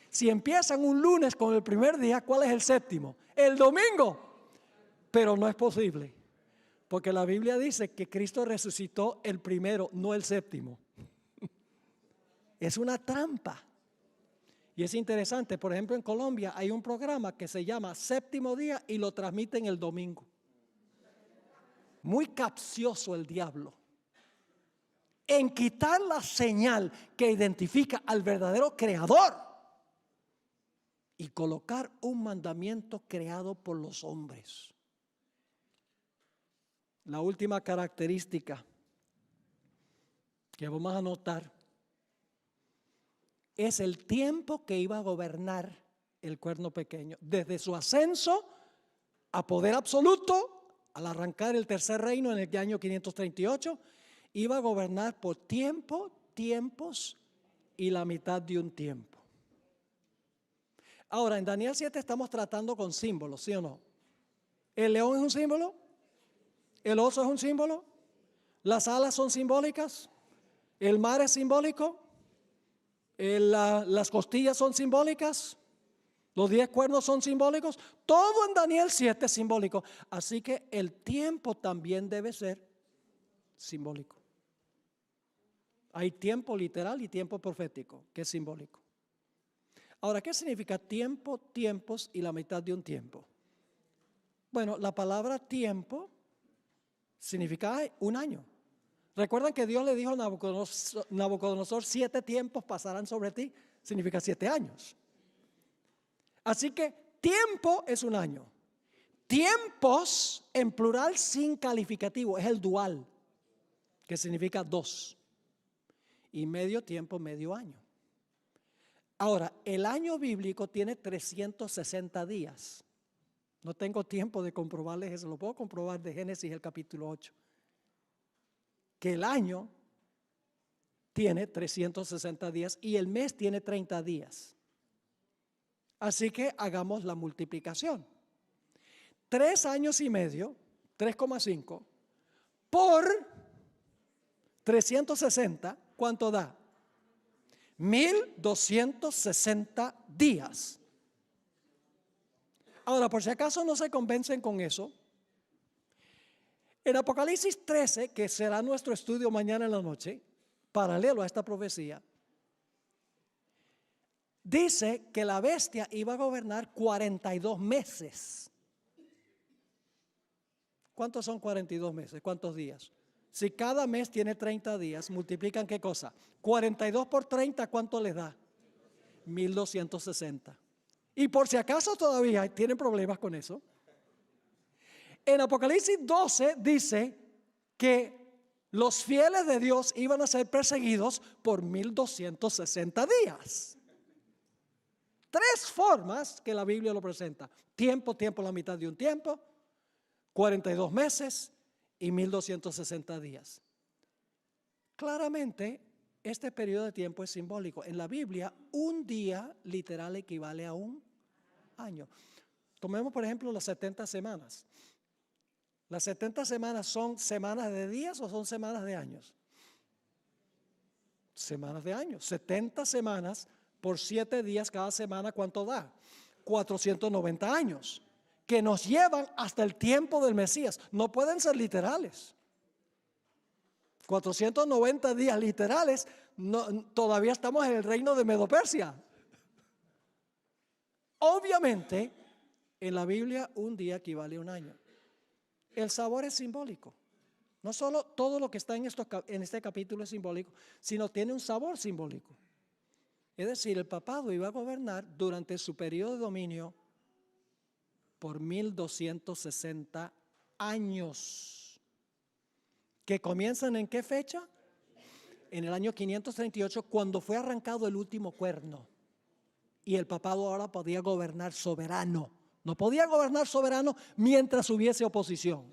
Speaker 2: Si empiezan un lunes con el primer día, ¿cuál es el 7º? El domingo. Pero no es posible, porque la Biblia dice que Cristo resucitó el primero, no el 7º. Es una trampa. Y es interesante, por ejemplo en Colombia hay un programa que se llama Séptimo Día y lo transmiten el domingo. Muy capcioso el diablo en quitar la señal que identifica al verdadero creador y colocar un mandamiento creado por los hombres. La última característica que vamos a notar es el tiempo que iba a gobernar el cuerno pequeño. Desde su ascenso a poder absoluto, al arrancar el tercer reino en el año 538, iba a gobernar por tiempos y la mitad de un tiempo. Ahora, en Daniel 7 estamos tratando con símbolos, ¿sí o no? ¿El león es un símbolo? ¿El oso es un símbolo? ¿Las alas son simbólicas? ¿El mar es simbólico? ¿Las costillas son simbólicas? ¿Los 10 cuernos son simbólicos? Todo en Daniel 7 es simbólico. Así que el tiempo también debe ser simbólico. Hay tiempo literal y tiempo profético, que es simbólico. Ahora, ¿qué significa tiempo, tiempos y la mitad de un tiempo? Bueno, la palabra tiempo significa un año. ¿Recuerdan que Dios le dijo a Nabucodonosor, 7 tiempos pasarán sobre ti? Significa 7 años. Así que tiempo es un año. Tiempos en plural sin calificativo es el dual, que significa 2. Y medio tiempo, medio año. Ahora, el año bíblico tiene 360 días. No tengo tiempo de comprobarles eso, lo puedo comprobar de Génesis el capítulo 8. Que el año tiene 360 días y el mes tiene 30 días. Así que hagamos la multiplicación. 3 años y medio, 3,5, por 360, ¿cuánto da? 1260 días. Ahora, por si acaso no se convencen con eso, en Apocalipsis 13, que será nuestro estudio mañana en la noche, paralelo a esta profecía, dice que la bestia iba a gobernar 42 meses. ¿Cuántos son 42 meses? ¿Cuántos días? Si cada mes tiene 30 días, multiplican ¿qué cosa? 42 por 30, ¿cuánto les da? 1260. Y por si acaso todavía tienen problemas con eso, en Apocalipsis 12 dice que los fieles de Dios iban a ser perseguidos por 1260 días. 3 formas que la Biblia lo presenta: tiempo, la mitad de un tiempo, 42 meses y 1260 días. Claramente, este periodo de tiempo es simbólico. En la Biblia, un día literal equivale a un año. Tomemos, por ejemplo, las 70 semanas. ¿Las 70 semanas son semanas de días o son semanas de años? Semanas de años. 70 semanas por 7 días cada semana, ¿cuánto da? 490 años, que nos llevan hasta el tiempo del Mesías. No pueden ser literales. 490 días literales, todavía estamos en el reino de Medo-Persia. Obviamente, en la Biblia un día equivale a un año. El sabor es simbólico. No solo todo lo que está en este capítulo es simbólico, sino tiene un sabor simbólico. Es decir, el papado iba a gobernar durante su periodo de dominio por 1260 años. ¿Que comienzan en qué fecha? En el año 538, cuando fue arrancado el último cuerno. Y el papado ahora podía gobernar soberano. No podía gobernar soberano mientras hubiese oposición.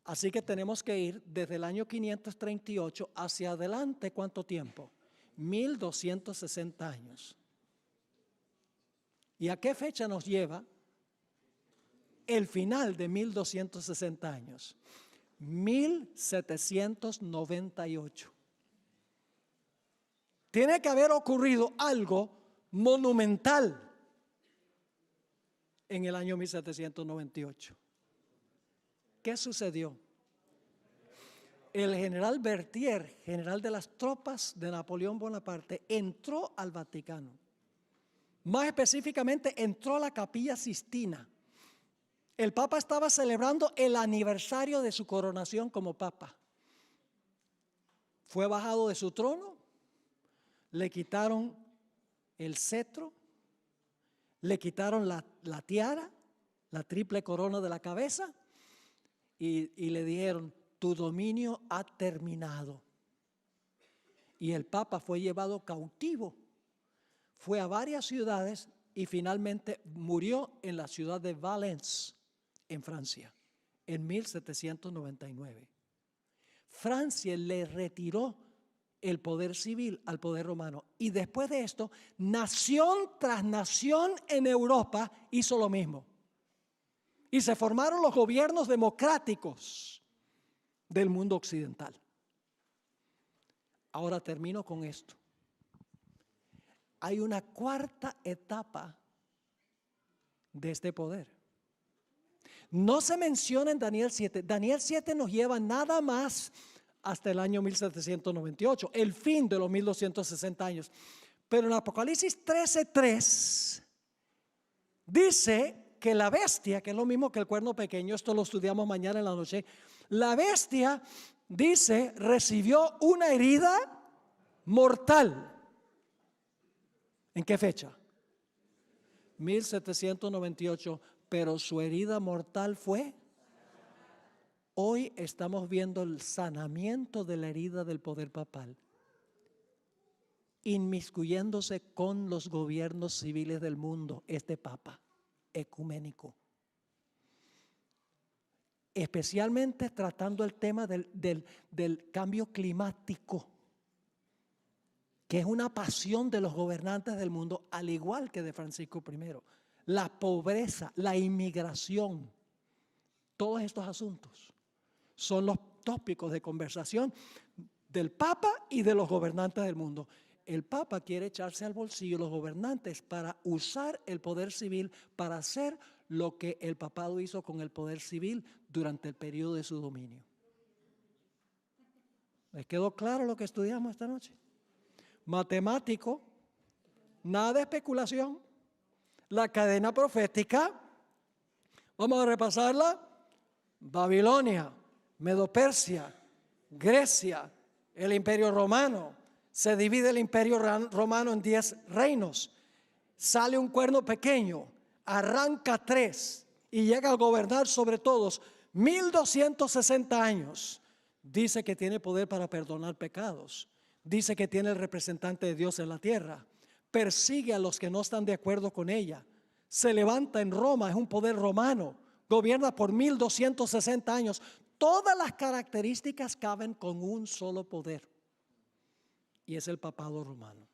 Speaker 2: Así que tenemos que ir desde el año 538 hacia adelante. ¿Cuánto tiempo? 1260 años. ¿Y a qué fecha nos lleva el final de 1260 años? 1798. Tiene que haber ocurrido algo monumental en el año 1798. ¿Qué sucedió? El general Berthier, general de las tropas de Napoleón Bonaparte, entró al Vaticano. Más específicamente, entró a la Capilla Sistina. El Papa estaba celebrando el aniversario de su coronación como Papa. Fue bajado de su trono, le quitaron el cetro, le quitaron la tiara, la triple corona de la cabeza y le dijeron: tu dominio ha terminado. Y el Papa fue llevado cautivo, fue a varias ciudades y finalmente murió en la ciudad de Valence, en Francia, en 1799. Francia le retiró el poder civil al poder romano. Y después de esto, nación tras nación en Europa hizo lo mismo. y se formaron los gobiernos democráticos del mundo occidental. Ahora termino con esto. Hay una cuarta etapa de este poder. No se menciona en Daniel 7. Daniel 7 nos lleva nada más hasta el año 1798, el fin de los 1260 años. Pero en Apocalipsis 13:3 dice que la bestia, que es lo mismo que el cuerno pequeño, esto lo estudiamos mañana en la noche, la bestia, dice, recibió una herida mortal. ¿En qué fecha? 1798, pero su herida mortal fue. Hoy estamos viendo el sanamiento de la herida del poder papal, inmiscuyéndose con los gobiernos civiles del mundo, este papa ecuménico, especialmente tratando el tema del cambio climático, que es una pasión de los gobernantes del mundo, al igual que de Francisco I. La pobreza, la inmigración, todos estos asuntos son los tópicos de conversación del Papa y de los gobernantes del mundo. El Papa quiere echarse al bolsillo los gobernantes para usar el poder civil para hacer lo que el papado hizo con el poder civil durante el periodo de su dominio. ¿Les quedó claro lo que estudiamos esta noche? Matemático, nada de especulación. La cadena profética, vamos a repasarla: Babilonia, Medo-Persia, Grecia, el Imperio Romano. Se divide el Imperio Romano en 10 reinos. Sale un cuerno pequeño, arranca 3 y llega a gobernar sobre todos 1260 años. Dice que tiene poder para perdonar pecados. Dice que tiene el representante de Dios en la tierra. Persigue a los que no están de acuerdo con ella. Se levanta en Roma, es un poder romano. Gobierna por 1260 años. Todas las características caben con un solo poder, y es el papado romano.